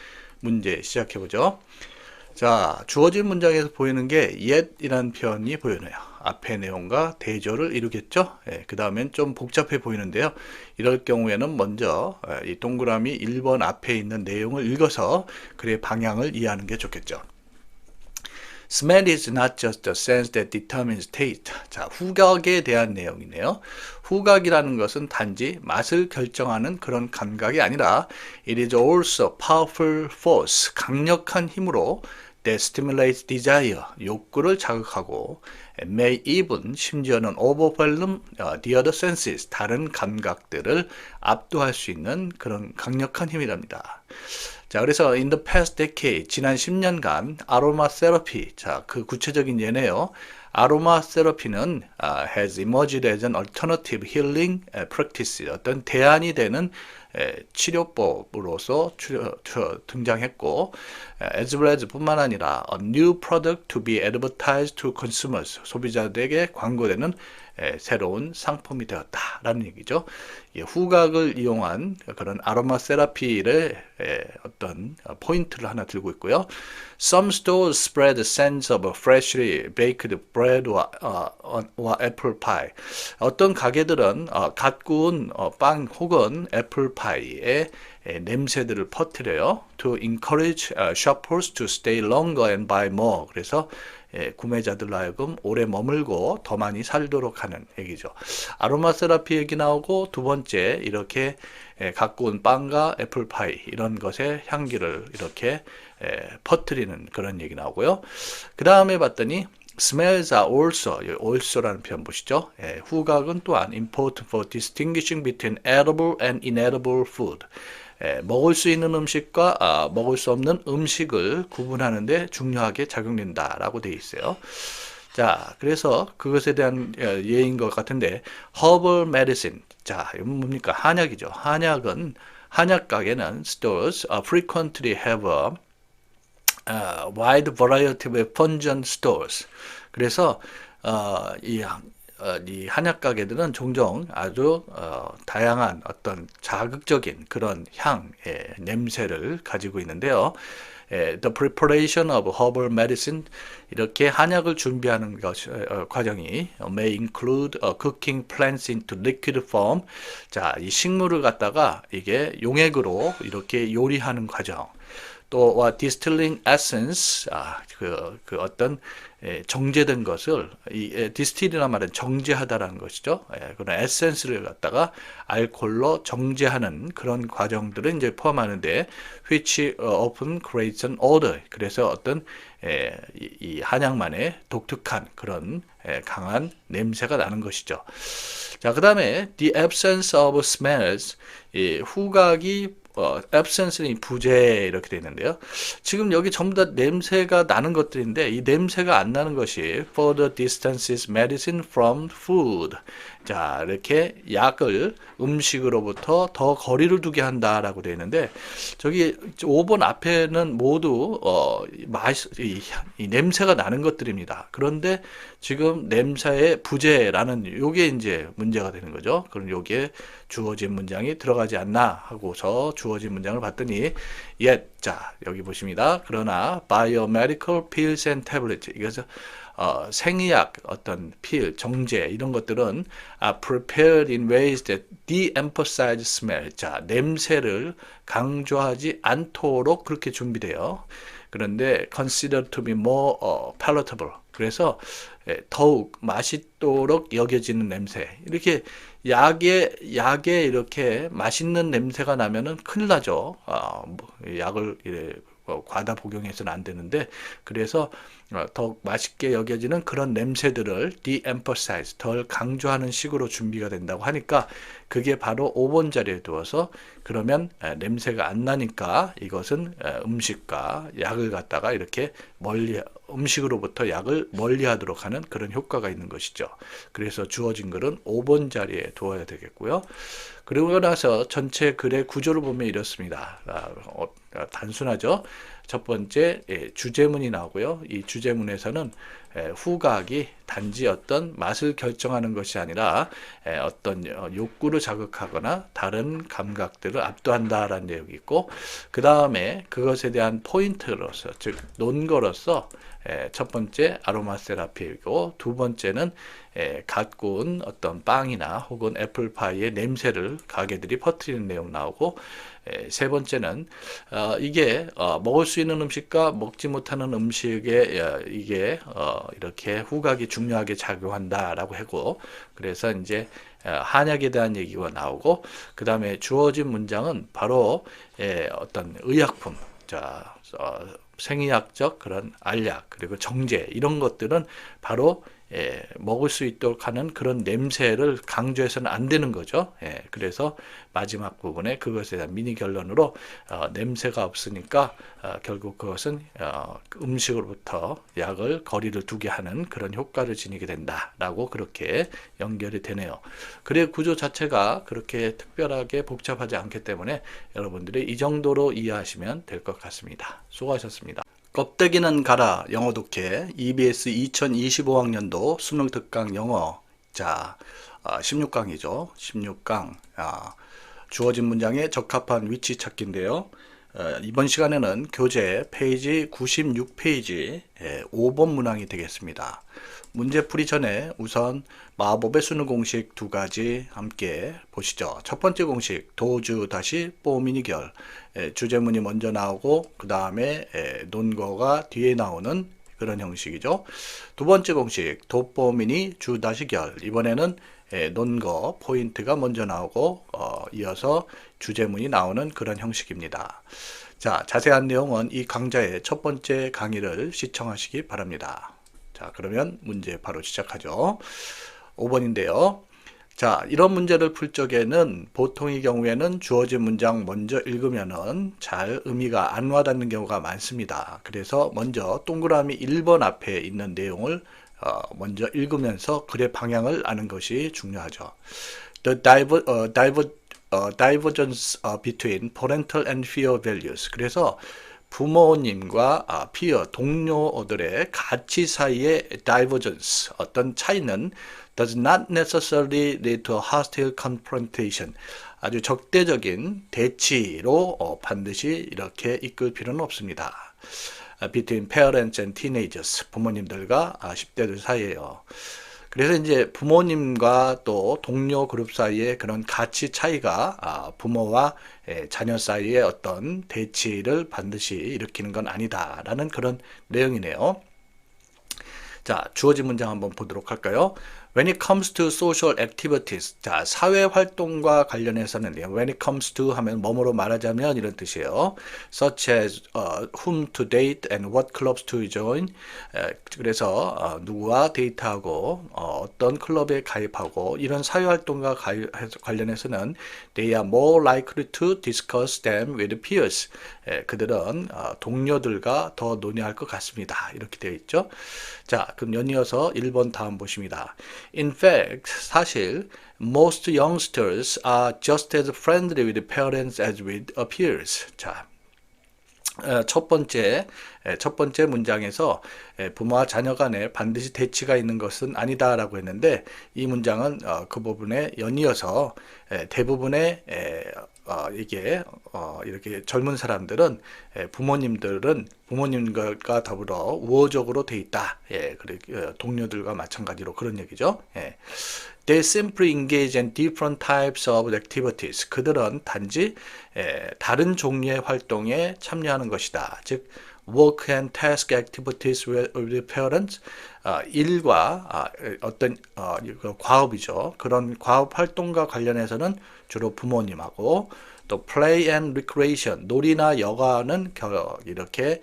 S1: 문제 시작해 보죠. 자, 주어진 문장에서 보이는 게 yet이라는 표현이 보이네요. 앞의 내용과 대조를 이루겠죠. 그 다음엔 좀 복잡해 보이는데요. 이럴 경우에는 먼저 이 동그라미 1번 앞에 있는 내용을 읽어서 글의 방향을 이해하는 게 좋겠죠. Smell is not just the sense that determines taste. 자, 후각에 대한 내용이네요. 후각이라는 것은 단지 맛을 결정하는 그런 감각이 아니라 it is also powerful force, 강력한 힘으로 that stimulates desire, 욕구를 자극하고 may even, 심지어는 overwhelm the other senses, 다른 감각들을 압도할 수 있는 그런 강력한 힘이랍니다. 자, 그래서 in the past decade, 지난 10년간 아로마 테라피, 자, 그 구체적인 예네요. 아로마 테라피는 has emerged as an alternative healing practice, 어떤 대안이 되는 치료법으로서 등장했고, as well as 뿐만 아니라 a new product to be advertised to consumers, 소비자들에게 광고되는 새로운 상품이 되었다라는 얘기죠. 후각을 이용한 그런 아로마 테라피를 어떤 포인트를 하나 들고 있고요. Some stores spread scents of freshly baked bread or apple pie. 어떤 가게들은 갓 구운 빵 혹은 애플파이의 냄새들을 퍼뜨려요. To encourage shoppers to stay longer and buy more. 그래서 구매자들로 하여금 오래 머물고 더 많이 살도록 하는 얘기죠. 아로마 테라피 얘기 나오고 두 번째 이렇게 갓 구운 빵과 애플파이 이런 것의 향기를 이렇게 퍼뜨리는 그런 얘기 나오고요. 그 다음에 봤더니 smells are also, also라는 표현 보시죠. 후각은 또한 important for distinguishing between edible and inedible food. 먹을 수 있는 음식과 먹을 수 없는 음식을 구분하는데 중요하게 작용된다라고 되어 있어요. 자, 그래서 그것에 대한 예인 것 같은데 herbal medicine. 자, 이건 뭡니까? 한약이죠. 한약은 한약 가게는 stores frequently have a wide variety of pungent stores. 그래서 이 한약 가게들은 종종 아주 다양한 어떤 자극적인 그런 향, 냄새를 가지고 있는데요. The preparation of herbal medicine, 이렇게 한약을 준비하는 과정이 may include cooking plants into liquid form. 자, 이 식물을 갖다가 이게 용액으로 이렇게 요리하는 과정. 또 distilling essence, 그 어떤 정제된 것을 distill이란 말은 정제하다라는 것이죠. 그런 에센스를 갖다가 알코올로 정제하는 그런 과정들을 이제 포함하는데 which often creates an odor. 그래서 어떤 이 한약만의 독특한 그런 강한 냄새가 나는 것이죠. 자, 그 다음에 the absence of smells, 이 후각이 absence는 부재 이렇게 되어 있는데요. 지금 여기 전부 다 냄새가 나는 것들인데 이 냄새가 안 나는 것이 further distances medicine from food. 자, 이렇게 약을 음식으로부터 더 거리를 두게 한다라고 되어 있는데 저기 5번 앞에는 모두 이 냄새가 나는 것들입니다. 그런데 지금 냄새의 부재라는 요게 이제 문제가 되는 거죠. 그럼 요게 주어진 문장이 들어가지 않나 하고서 주어진 문장을 봤더니 yet, 자, 여기 보십니다. 그러나 biomedical pills and tablets, 이것은 생의학 어떤 필, 정제 이런 것들은 prepared in ways that de-emphasize smell. 자, 냄새를 강조하지 않도록 그렇게 준비돼요. 그런데 considered to be more palatable. 그래서 더욱 맛있도록 여겨지는 냄새. 이렇게 약에 이렇게 맛있는 냄새가 나면은 큰일 나죠. 약을 과다 복용해서는 안 되는데, 그래서 더욱 맛있게 여겨지는 그런 냄새들을 de-emphasize, 덜 강조하는 식으로 준비가 된다고 하니까 그게 바로 5번 자리에 두어서 그러면 냄새가 안 나니까 이것은 음식과 약을 갖다가 이렇게 음식으로부터 약을 멀리 하도록 하는 그런 효과가 있는 것이죠. 그래서 주어진 글은 5번 자리에 두어야 되겠고요. 그리고 나서 전체 글의 구조를 보면 이렇습니다. 단순하죠. 첫 번째 주제문이 나오고요. 이 주제문에서는 후각이 단지 어떤 맛을 결정하는 것이 아니라 어떤 욕구를 자극하거나 다른 감각들을 압도한다라는 내용이 있고, 그 다음에 그것에 대한 포인트로서, 즉 논거로서 첫 번째 아로마 세라피이고, 두 번째는 갓 구운 어떤 빵이나 혹은 애플파이의 냄새를 가게들이 퍼뜨리는 내용 나오고, 세 번째는 이게 먹을 수 있는 음식과 먹지 못하는 음식에 이게 이렇게 후각이 중요하게 작용한다라고 하고, 그래서 이제 한약에 대한 얘기가 나오고, 그 다음에 주어진 문장은 바로 어떤 의약품, 자 생의학적 그런 알약 그리고 정제 이런 것들은 바로 먹을 수 있도록 하는 그런 냄새를 강조해서는 안 되는 거죠. 그래서 마지막 부분에 그것에 대한 미니 결론으로 냄새가 없으니까 결국 그것은 음식으로부터 약을 거리를 두게 하는 그런 효과를 지니게 된다라고 그렇게 연결이 되네요. 그래 구조 자체가 그렇게 특별하게 복잡하지 않기 때문에 여러분들이 이 정도로 이해하시면 될 것 같습니다. 수고하셨습니다. 껍데기는 가라 영어 독해 EBS 2025학년도 수능 특강 영어. 자 16강이죠. 16강 주어진 문장에 적합한 위치 찾기인데요. 이번 시간에는 교재 페이지 96페이지 5번 문항이 되겠습니다. 문제 풀이 전에 우선 마법의 수능 공식 두 가지 함께 보시죠. 첫 번째 공식 도주 다시 뽀미니결, 주제문이 먼저 나오고 그 다음에 논거가 뒤에 나오는 그런 형식이죠. 두 번째 공식 도뽀미니 주 다시 결, 이번에는 논거 포인트가 먼저 나오고 이어서 주제문이 나오는 그런 형식입니다. 자, 자세한 내용은 이 강좌의 첫 번째 강의를 시청하시기 바랍니다. 자, 그러면 문제 바로 시작하죠. 5번인데요. 자, 이런 문제를 풀 적에는 보통의 경우에는 주어진 문장 먼저 읽으면은 잘 의미가 안 와닿는 경우가 많습니다. 그래서 먼저 동그라미 1번 앞에 있는 내용을 먼저 읽으면서 글의 방향을 아는 것이 중요하죠. Divergence between parental and peer values. 그래서 부모님과 peer, 동료들의 가치 사이의 divergence, 어떤 차이는 does not necessarily lead to a hostile confrontation. 아주 적대적인 대치로 반드시 이렇게 이끌 필요는 없습니다. Between parents and teenagers, 부모님들과 10대들 사이에요. 그래서 이제 부모님과 또 동료 그룹 사이의 그런 가치 차이가 부모와 자녀 사이의 어떤 대치를 반드시 일으키는 건 아니다라는 그런 내용이네요. 자, 주어진 문장 한번 보도록 할까요? When it comes to social activities, 자, 사회 활동과 관련해서는 when it comes to 하면 뭐뭐로 말하자면 이런 뜻이에요. Such as whom to date and what clubs to join. 그래서 누구와 데이트하고 어떤 클럽에 가입하고 이런 사회 활동과 관련해서는 they are more likely to discuss them with peers. 그들은 동료들과 더 논의할 것 같습니다. 이렇게 되어 있죠. 자, 그럼 연이어서 1번 다음 보십니다. In fact, 사실 most youngsters are just as friendly with parents as with peers. 자, 첫 번째 문장에서 부모와 자녀 간에 반드시 대치가 있는 것은 아니다라고 했는데 이 문장은 그 부분에 연이어서 대부분의 이게 이렇게 젊은 사람들은 부모님과 더불어 우호적으로 돼 있다. 동료들과 마찬가지로 그런 얘기죠. They simply engage in different types of activities. 그들은 단지 다른 종류의 활동에 참여하는 것이다. 즉 work and task activities with parents, 일과 어떤 과업이죠. 그런 과업 활동과 관련해서는 주로 부모님하고 또 play and recreation, 놀이나 여가는 이렇게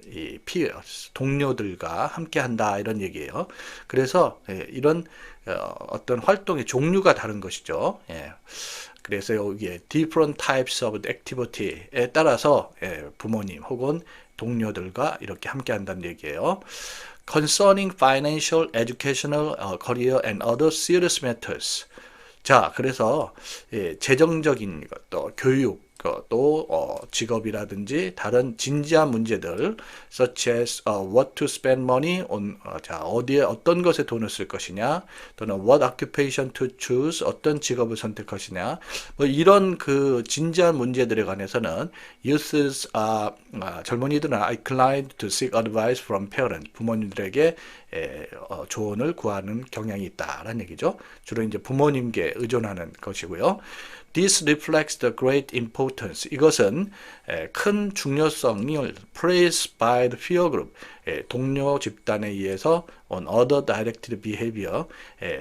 S1: 이 peers, 동료들과 함께한다 이런 얘기예요. 그래서 이런 어떤 활동의 종류가 다른 것이죠. 그래서 여기에 different types of activity에 따라서 부모님 혹은 동료들과 이렇게 함께 한다는 얘기예요. Concerning financial, educational, career and other serious matters. 자, 그래서 재정적인 것도 교육, 또 직업이라든지 다른 진지한 문제들 such as what to spend money on 자 어디에 어떤 것에 돈을 쓸 것이냐 또는 what occupation to choose 어떤 직업을 선택할 것이냐 뭐 이런 그 진지한 문제들에 관해서는 youths 젊은이들은 are inclined to seek advice from parents 부모님들에게 조언을 구하는 경향이 있다라는 얘기죠. 주로 이제 부모님께 의존하는 것이고요. This reflects the great importance. 이것은 큰 중요성을 praised by the peer group. 동료 집단에 의해서 on other directed behavior.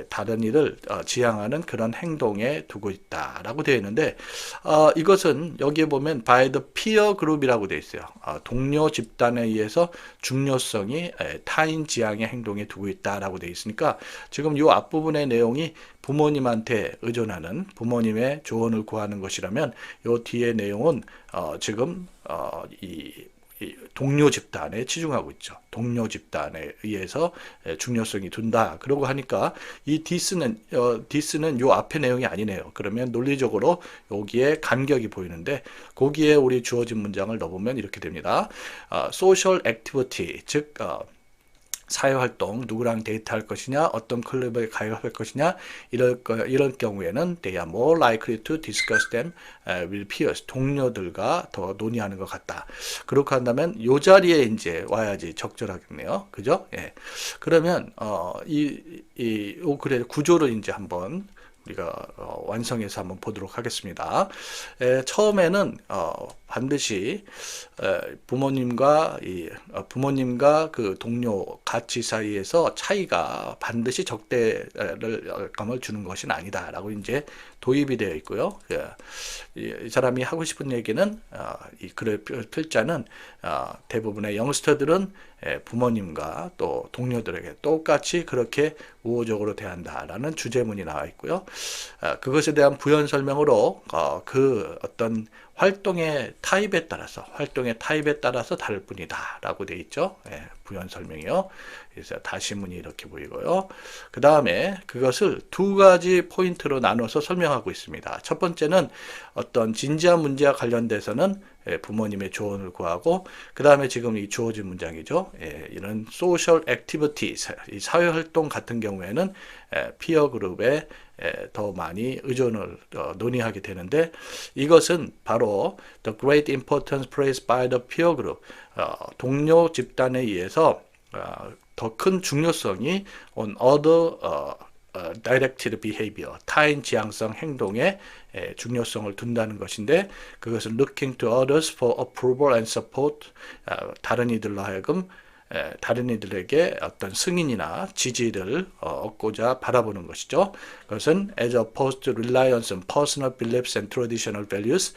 S1: 다른 일을 지향하는 그런 행동에 두고 있다라고 되어 있는데 이것은 여기에 보면 by the peer group이라고 되어 있어요. 동료 집단에 의해서 중요성이 타인 지향의 행동에 두고 있다라고 되어 있으니까 지금 이 앞부분의 내용이 부모님한테 의존하는 부모님의 조언을 구하는 것이라면 이 뒤의 내용은 지금 이 동료 집단에 치중하고 있죠. 동료 집단에 의해서 중요성이 둔다. 그러고 하니까 이 디스는 요 앞의 내용이 아니네요. 그러면 논리적으로 여기에 간격이 보이는데 거기에 우리 주어진 문장을 넣어보면 이렇게 됩니다. social activity 즉 사회활동, 누구랑 데이트할 것이냐, 어떤 클럽에 가입할 것이냐, 이런 경우에는 they are more likely to discuss them with peers. 동료들과 더 논의하는 것 같다. 그렇게 한다면 이 자리에 이제 와야지 적절하겠네요. 그죠? 예. 그러면 그래 구조를 이제 한번 우리가 완성해서 한번 보도록 하겠습니다. 처음에는 반드시 부모님과 그 동료 가치 사이에서 차이가 반드시 적대감을 주는 것은 아니다라고 이제 도입이 되어 있고요. 이 사람이 하고 싶은 얘기는 이 글의 필자는 대부분의 영스터들은 부모님과 또 동료들에게 똑같이 그렇게 우호적으로 대한다라는 주제문이 나와 있고요. 그것에 대한 부연 설명으로 그 어떤 활동의 타입에 따라서 다를 뿐이다라고 되어 있죠. 부연 설명이요. 그래서 다시문이 이렇게 보이고요. 그 다음에 그것을 두 가지 포인트로 나눠서 설명하고 있습니다. 첫 번째는 어떤 진지한 문제와 관련돼서는 부모님의 조언을 구하고 그 다음에 지금 이 주어진 문장이죠. 이런 social activity, 사회활동 같은 경우에는 피어 그룹에 더 많이 의존을 논의하게 되는데 이것은 바로 the great importance placed by the peer group, 동료 집단에 의해서 더 큰 중요성이 on other directed behavior, 타인 지향성 행동에 중요성을 둔다는 것인데 그것은 looking to others for approval and support, 다른 이들로 하여금 다른 이들에게 어떤 승인이나 지지를 얻고자 바라보는 것이죠. 그것은 as opposed to reliance on personal beliefs and traditional values,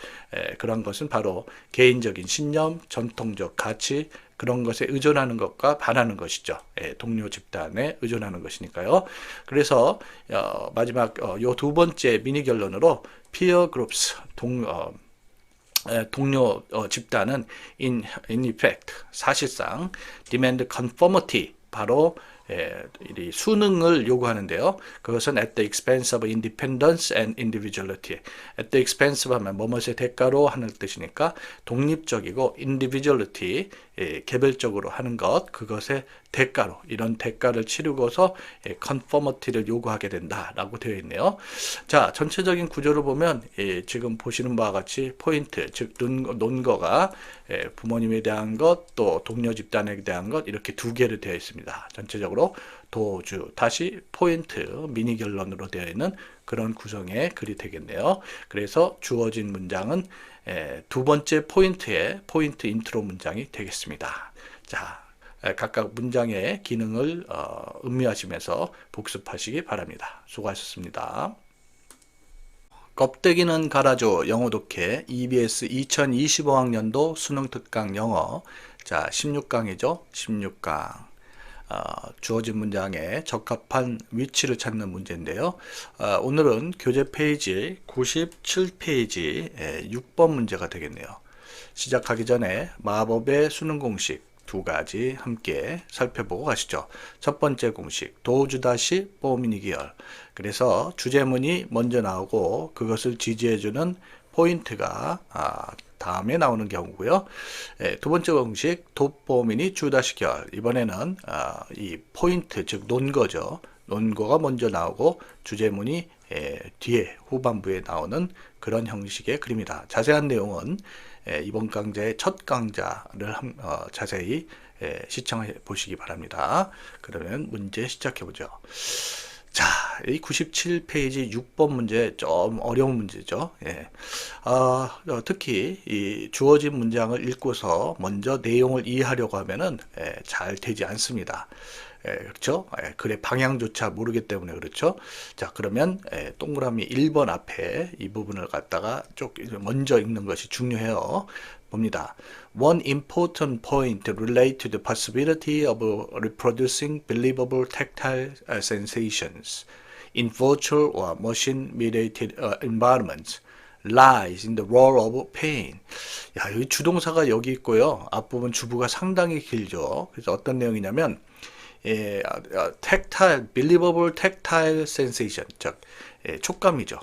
S1: 그런 것은 바로 개인적인 신념, 전통적 가치, 그런 것에 의존하는 것과 반하는 것이죠. 동료 집단에 의존하는 것이니까요. 그래서 마지막 요 두 번째 미니 결론으로 peer groups, 동료 집단은 in effect 사실상 demand conformity 바로 이 수능을 요구하는데요. 그것은 at the expense of independence and individuality. at the expense 하면 뭐뭐의 대가로 하는 뜻이니까 독립적이고 individuality 개별적으로 하는 것, 그것의 대가로 이런 대가를 치르고서 conformity를 요구하게 된다라고 되어 있네요. 자, 전체적인 구조를 보면 지금 보시는 바와 같이 포인트, 즉 논거가 부모님에 대한 것, 또 동료 집단에 대한 것 이렇게 두 개로 되어 있습니다. 전체적으로 도주, 다시 포인트, 미니 결론으로 되어 있는 그런 구성의 글이 되겠네요. 그래서 주어진 문장은 두 번째 포인트의 포인트 인트로 문장이 되겠습니다. 자, 각각 문장의 기능을 음미하시면서 복습하시기 바랍니다. 수고하셨습니다. 껍데기는 갈아줘 영어 독해 EBS 2025학년도 수능 특강 영어. 자, 16강이죠. 16강. 주어진 문장에 적합한 위치를 찾는 문제인데요. 오늘은 교재 페이지 97페이지 6번 문제가 되겠네요. 시작하기 전에 마법의 수능 공식 두 가지 함께 살펴보고 가시죠. 첫 번째 공식, 도주 다시 뽀미니 기열. 그래서 주제문이 먼저 나오고 그것을 지지해주는 포인트가 다음에 나오는 경우고요. 두 번째 공식 도포민이 주다시결. 이번에는 이 포인트 즉 논거죠. 논거가 먼저 나오고 주제문이 뒤에 후반부에 나오는 그런 형식의 그림이다. 자세한 내용은 이번 강좌의 첫 강좌를 자세히 시청해 보시기 바랍니다. 그러면 문제 시작해 보죠. 자, 이 97페이지 6번 문제 좀 어려운 문제죠. 특히 이 주어진 문장을 읽고서 먼저 내용을 이해하려고 하면은 잘 되지 않습니다. 그렇죠? 글의 방향조차 모르기 때문에 그렇죠. 자, 그러면 동그라미 1번 앞에 이 부분을 갖다가 먼저 읽는 것이 중요해요. 봅니다. One important point relate to the possibility of reproducing believable tactile sensations in virtual or machine-mediated environments lies in the role of pain. 야, 여기 주동사가 여기 있고요. 앞부분 주부가 상당히 길죠. 그래서 어떤 내용이냐면 tactile, believable tactile sensation, 즉 촉감이죠.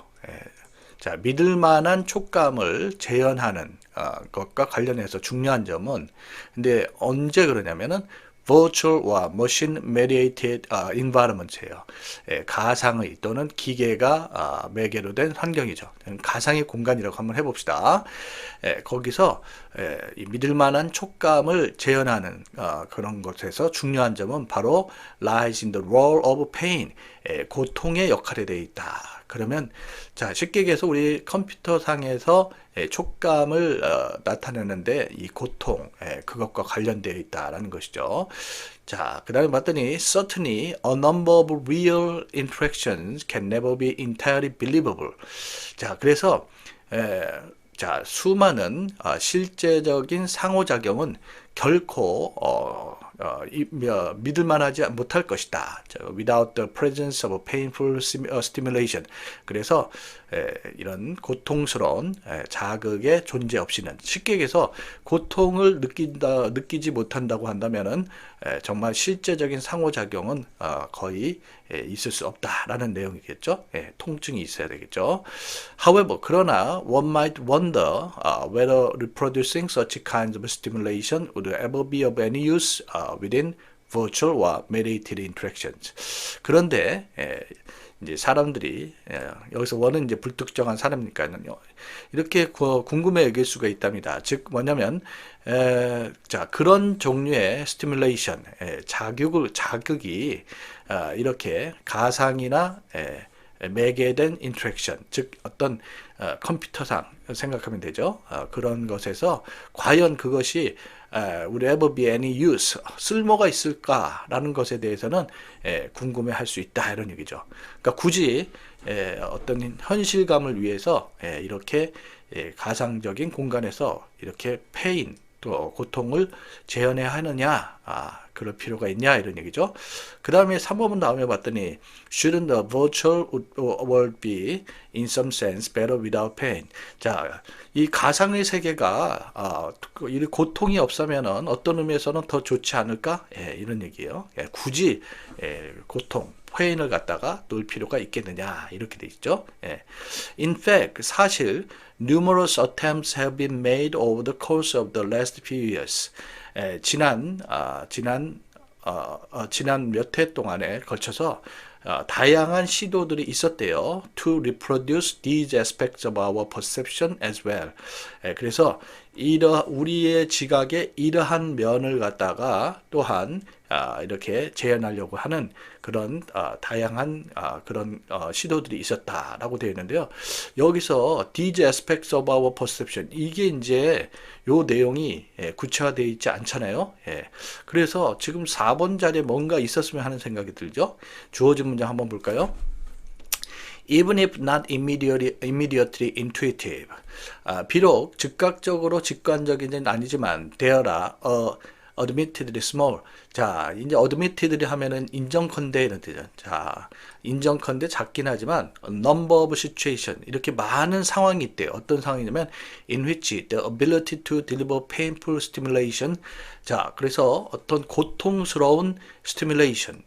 S1: 자, 믿을만한 촉감을 재현하는 것과 관련해서 중요한 점은, 근데 언제 그러냐면은 virtual와 machine mediated environment예요. 가상의 또는 기계가 매개로 된 환경이죠. 가상의 공간이라고 한번 해봅시다. 거기서 이 믿을만한 촉감을 재현하는 그런 것에서 중요한 점은 바로 lies in the role of pain, 고통의 역할에 되어 있다. 그러면 자, 쉽게 얘기해서 우리 컴퓨터상에서 촉감을 나타내는데 이 고통, 그것과 관련되어 있다라는 것이죠. 자, 그 다음에 봤더니 certainly a number of real interactions can never be entirely believable. 자, 그래서 자, 수많은 실제적인 상호작용은 결코 믿을만하지 못할 것이다. Without the presence of painful stimulation. 그래서 이런 고통스러운 자극의 존재 없이는, 쉽게 얘기해서 고통을 느끼지 못한다고 한다면은 정말 실제적인 상호작용은 거의 있을 수 없다라는 내용이겠죠. 통증이 있어야 되겠죠. However, 그러나 one might wonder whether reproducing such kinds of stimulation would ever be of any use within virtual or mediated interactions. 그런데 이제 사람들이 여기서 원은 이제 불특정한 사람이니까요. 이렇게 궁금해 여길 수가 있답니다. 즉 뭐냐면 자, 그런 종류의 스티뮬레이션, 자극이 이렇게 가상이나 매개된 인터랙션, 즉 어떤 컴퓨터상 생각하면 되죠. 그런 것에서 과연 그것이 would ever be any use, 쓸모가 있을까라는 것에 대해서는 궁금해할 수 있다, 이런 얘기죠. 그러니까 굳이 어떤 현실감을 위해서 이렇게 가상적인 공간에서 이렇게 페인, 또 고통을 재현해야 하느냐, 그럴 필요가 있냐, 이런 얘기죠. 그 다음에 3번은 다음에 봤더니 shouldn't the virtual world be in some sense better without pain. 자, 이 가상의 세계가 이 고통이 없으면은 어떤 의미에서는 더 좋지 않을까, 이런 얘기예요. 굳이 고통, 페인을 갖다가 놓을 필요가 있겠느냐, 이렇게 돼 있죠. In fact, 사실 numerous attempts have been made over the course of the last few years. 지난 몇 해 동안에 걸쳐서 다양한 시도들이 있었대요. To reproduce these aspects of our perception as well. 그래서 우리의 지각의 이러한 면을 갖다가 또한 이렇게 재현하려고 하는 그런 다양한 그런 시도들이 있었다라고 되어 있는데요. 여기서 these aspects of our perception, 이게 이제 요 내용이 구체화되어 있지 않잖아요. 그래서 지금 4번 자리에 뭔가 있었으면 하는 생각이 들죠. 주어진 문장 한번 볼까요? Even if not immediately intuitive. 비록 즉각적으로 직관적이는 아니지만 they are admittedly small. 자, 이제 admittedly 하면은 인정컨대 이런 뜻이죠. 자, 인정컨대 작긴 하지만 number of situation, 이렇게 많은 상황이 있대요. 어떤 상황이냐면 in which the ability to deliver painful stimulation. 자, 그래서 어떤 고통스러운 stimulation,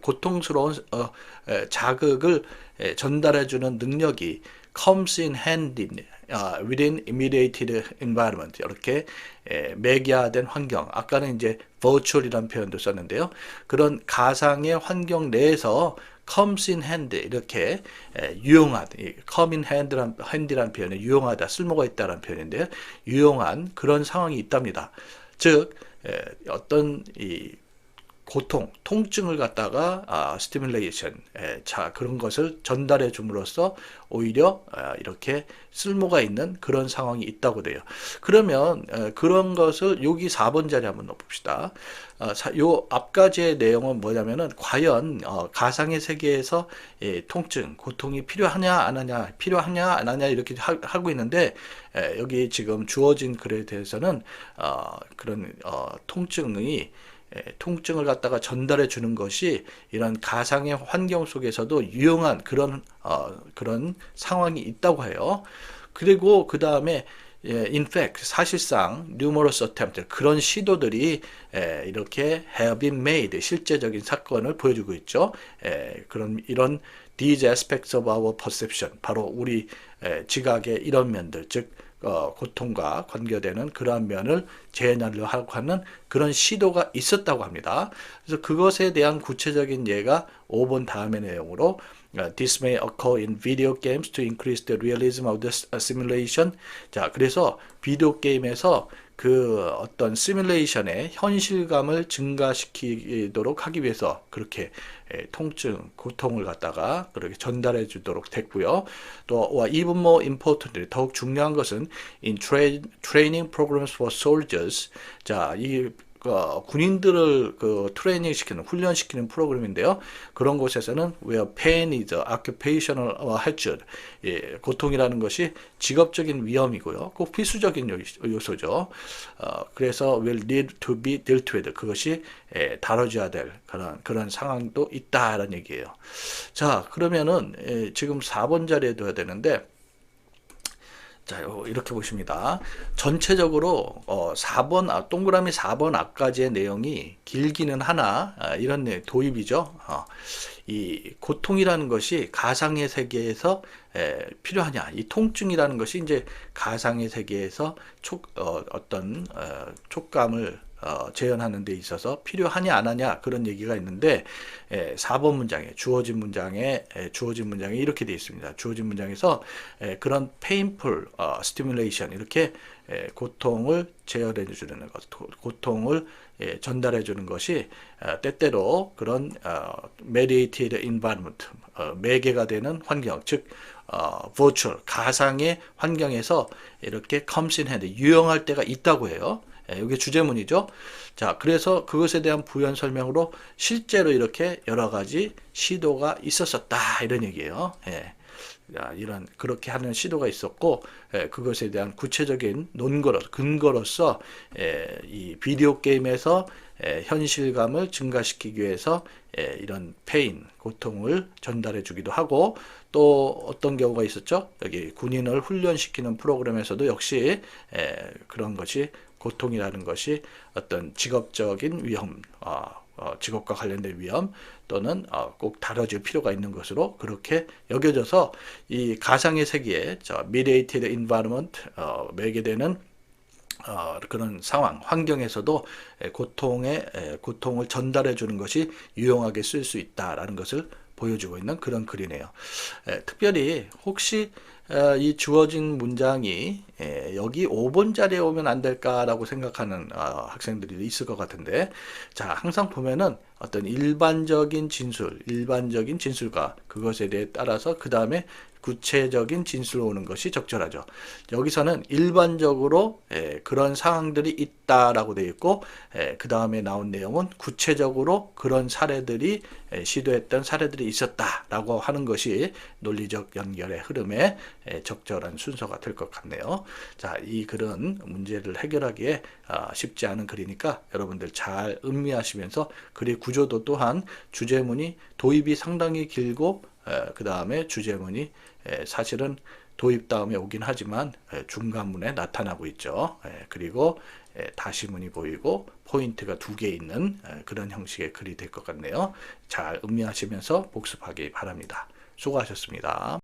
S1: 고통스러운 자극을 전달해주는 능력이 comes in handy within immediate environment. 이렇게 매개화된 환경. 아까는 이제 virtual이라는 표현도 썼는데요. 그런 가상의 환경 내에서 comes in handy 이렇게 유용한 come in handy라는 표현에 유용하다, 쓸모가 있다라는 표현인데요. 유용한 그런 상황이 있답니다. 즉 어떤 이 고통, 통증을 갖다가 스티뮬레이션, 자 그런 것을 전달해 줌으로써 오히려 이렇게 쓸모가 있는 그런 상황이 있다고 돼요. 그러면 그런 것을 여기 4번 자리 한번 넣어봅시다. 요 앞가지의 내용은 뭐냐면은 과연 가상의 세계에서 통증, 고통이 필요하냐 안 하냐, 필요하냐 안 하냐 이렇게 하고 있는데 여기 지금 주어진 글에 대해서는 그런 통증을 갖다가 전달해 주는 것이 이런 가상의 환경 속에서도 유용한 그런 상황이 있다고 해요. 그리고 그 다음에 in fact 사실상 numerous attempt 그런 시도들이 이렇게 have been made 실제적인 사건을 보여주고 있죠. 이런 these aspects of our perception 바로 우리 지각의 이런 면들 즉 고통과 관계되는 그러한 면을 재현하려고 하는 그런 시도가 있었다고 합니다. 그래서 그것에 대한 구체적인 예가 5번 다음의 내용으로 This may occur in video games to increase the realism of the simulation. 자, 그래서 비디오 게임에서 그 어떤 시뮬레이션의 현실감을 증가시키도록 하기 위해서 그렇게 통증, 고통을 갖다가 그렇게 전달해 주도록 됐고요. 또 even more importantly 더욱 중요한 것은 in training programs for soldiers. 자, 이 군인들을 트레이닝 시키는 훈련시키는 프로그램인데요. 그런 곳에서는 where pain is occupational hazard, 고통이라는 것이 직업적인 위험이고요. 꼭 필수적인 요소죠. 그래서 will need to be dealt with 그것이 다뤄져야 될 그런 상황도 있다라는 얘기예요. 자, 그러면은 지금 4번 자리에 둬야 되는데. 자, 이렇게 보십니다. 전체적으로 4번 동그라미 4번 앞까지의 내용이 길기는 하나 이런 도입이죠. 이 고통이라는 것이 가상의 세계에서 필요하냐? 이 통증이라는 것이 이제 가상의 세계에서 어떤 촉감을 재현하는 데 있어서 필요하냐 안 하냐 그런 얘기가 있는데 4번 문장에 주어진 문장에 이렇게 되어 있습니다. 주어진 문장에서 그런 painful stimulation 이렇게 고통을 재현해 주는 것, 고통을 전달해 주는 것이 때때로 그런 mediated environment 매개가 되는 환경 즉 virtual 가상의 환경에서 이렇게 comes in handy 유용할 때가 있다고 해요. 이게 주제문이죠. 자, 그래서 그것에 대한 부연 설명으로 실제로 이렇게 여러 가지 시도가 있었었다 이런 얘기예요. 그렇게 하는 시도가 있었고 그것에 대한 구체적인 근거로서 이 비디오 게임에서 현실감을 증가시키기 위해서 이런 고통을 전달해 주기도 하고 또 어떤 경우가 있었죠? 여기 군인을 훈련시키는 프로그램에서도 역시 그런 것이 고통이라는 것이 어떤 직업적인 위험, 직업과 관련된 위험 또는 꼭 다뤄질 필요가 있는 것으로 그렇게 여겨져서 이 가상의 세계에 mediated environment 매개되는 그런 상황, 환경에서도 고통을 전달해 주는 것이 유용하게 쓸 수 있다라는 것을 보여주고 있는 그런 글이네요. 특별히 혹시 이 주어진 문장이 여기 5번 자리에 오면 안 될까라고 생각하는 학생들이 있을 것 같은데 자 항상 보면은 어떤 일반적인 진술과 그것에 대해 따라서 그 다음에 구체적인 진술로 오는 것이 적절하죠. 여기서는 일반적으로 그런 상황들이 있다라고 되어 있고 그 다음에 나온 내용은 구체적으로 그런 사례들이 시도했던 사례들이 있었다라고 하는 것이 논리적 연결의 흐름에 적절한 순서가 될 것 같네요. 자, 이 글은 문제를 해결하기에 쉽지 않은 글이니까 여러분들 잘 음미하시면서 글의 구조도 또한 주제문이 도입이 상당히 길고 그 다음에 주제문이 사실은 도입 다음에 오긴 하지만 중간문에 나타나고 있죠. 그리고 다시문이 보이고 포인트가 2개 있는 그런 형식의 글이 될 것 같네요. 잘 음미하시면서 복습하기 바랍니다. 수고하셨습니다.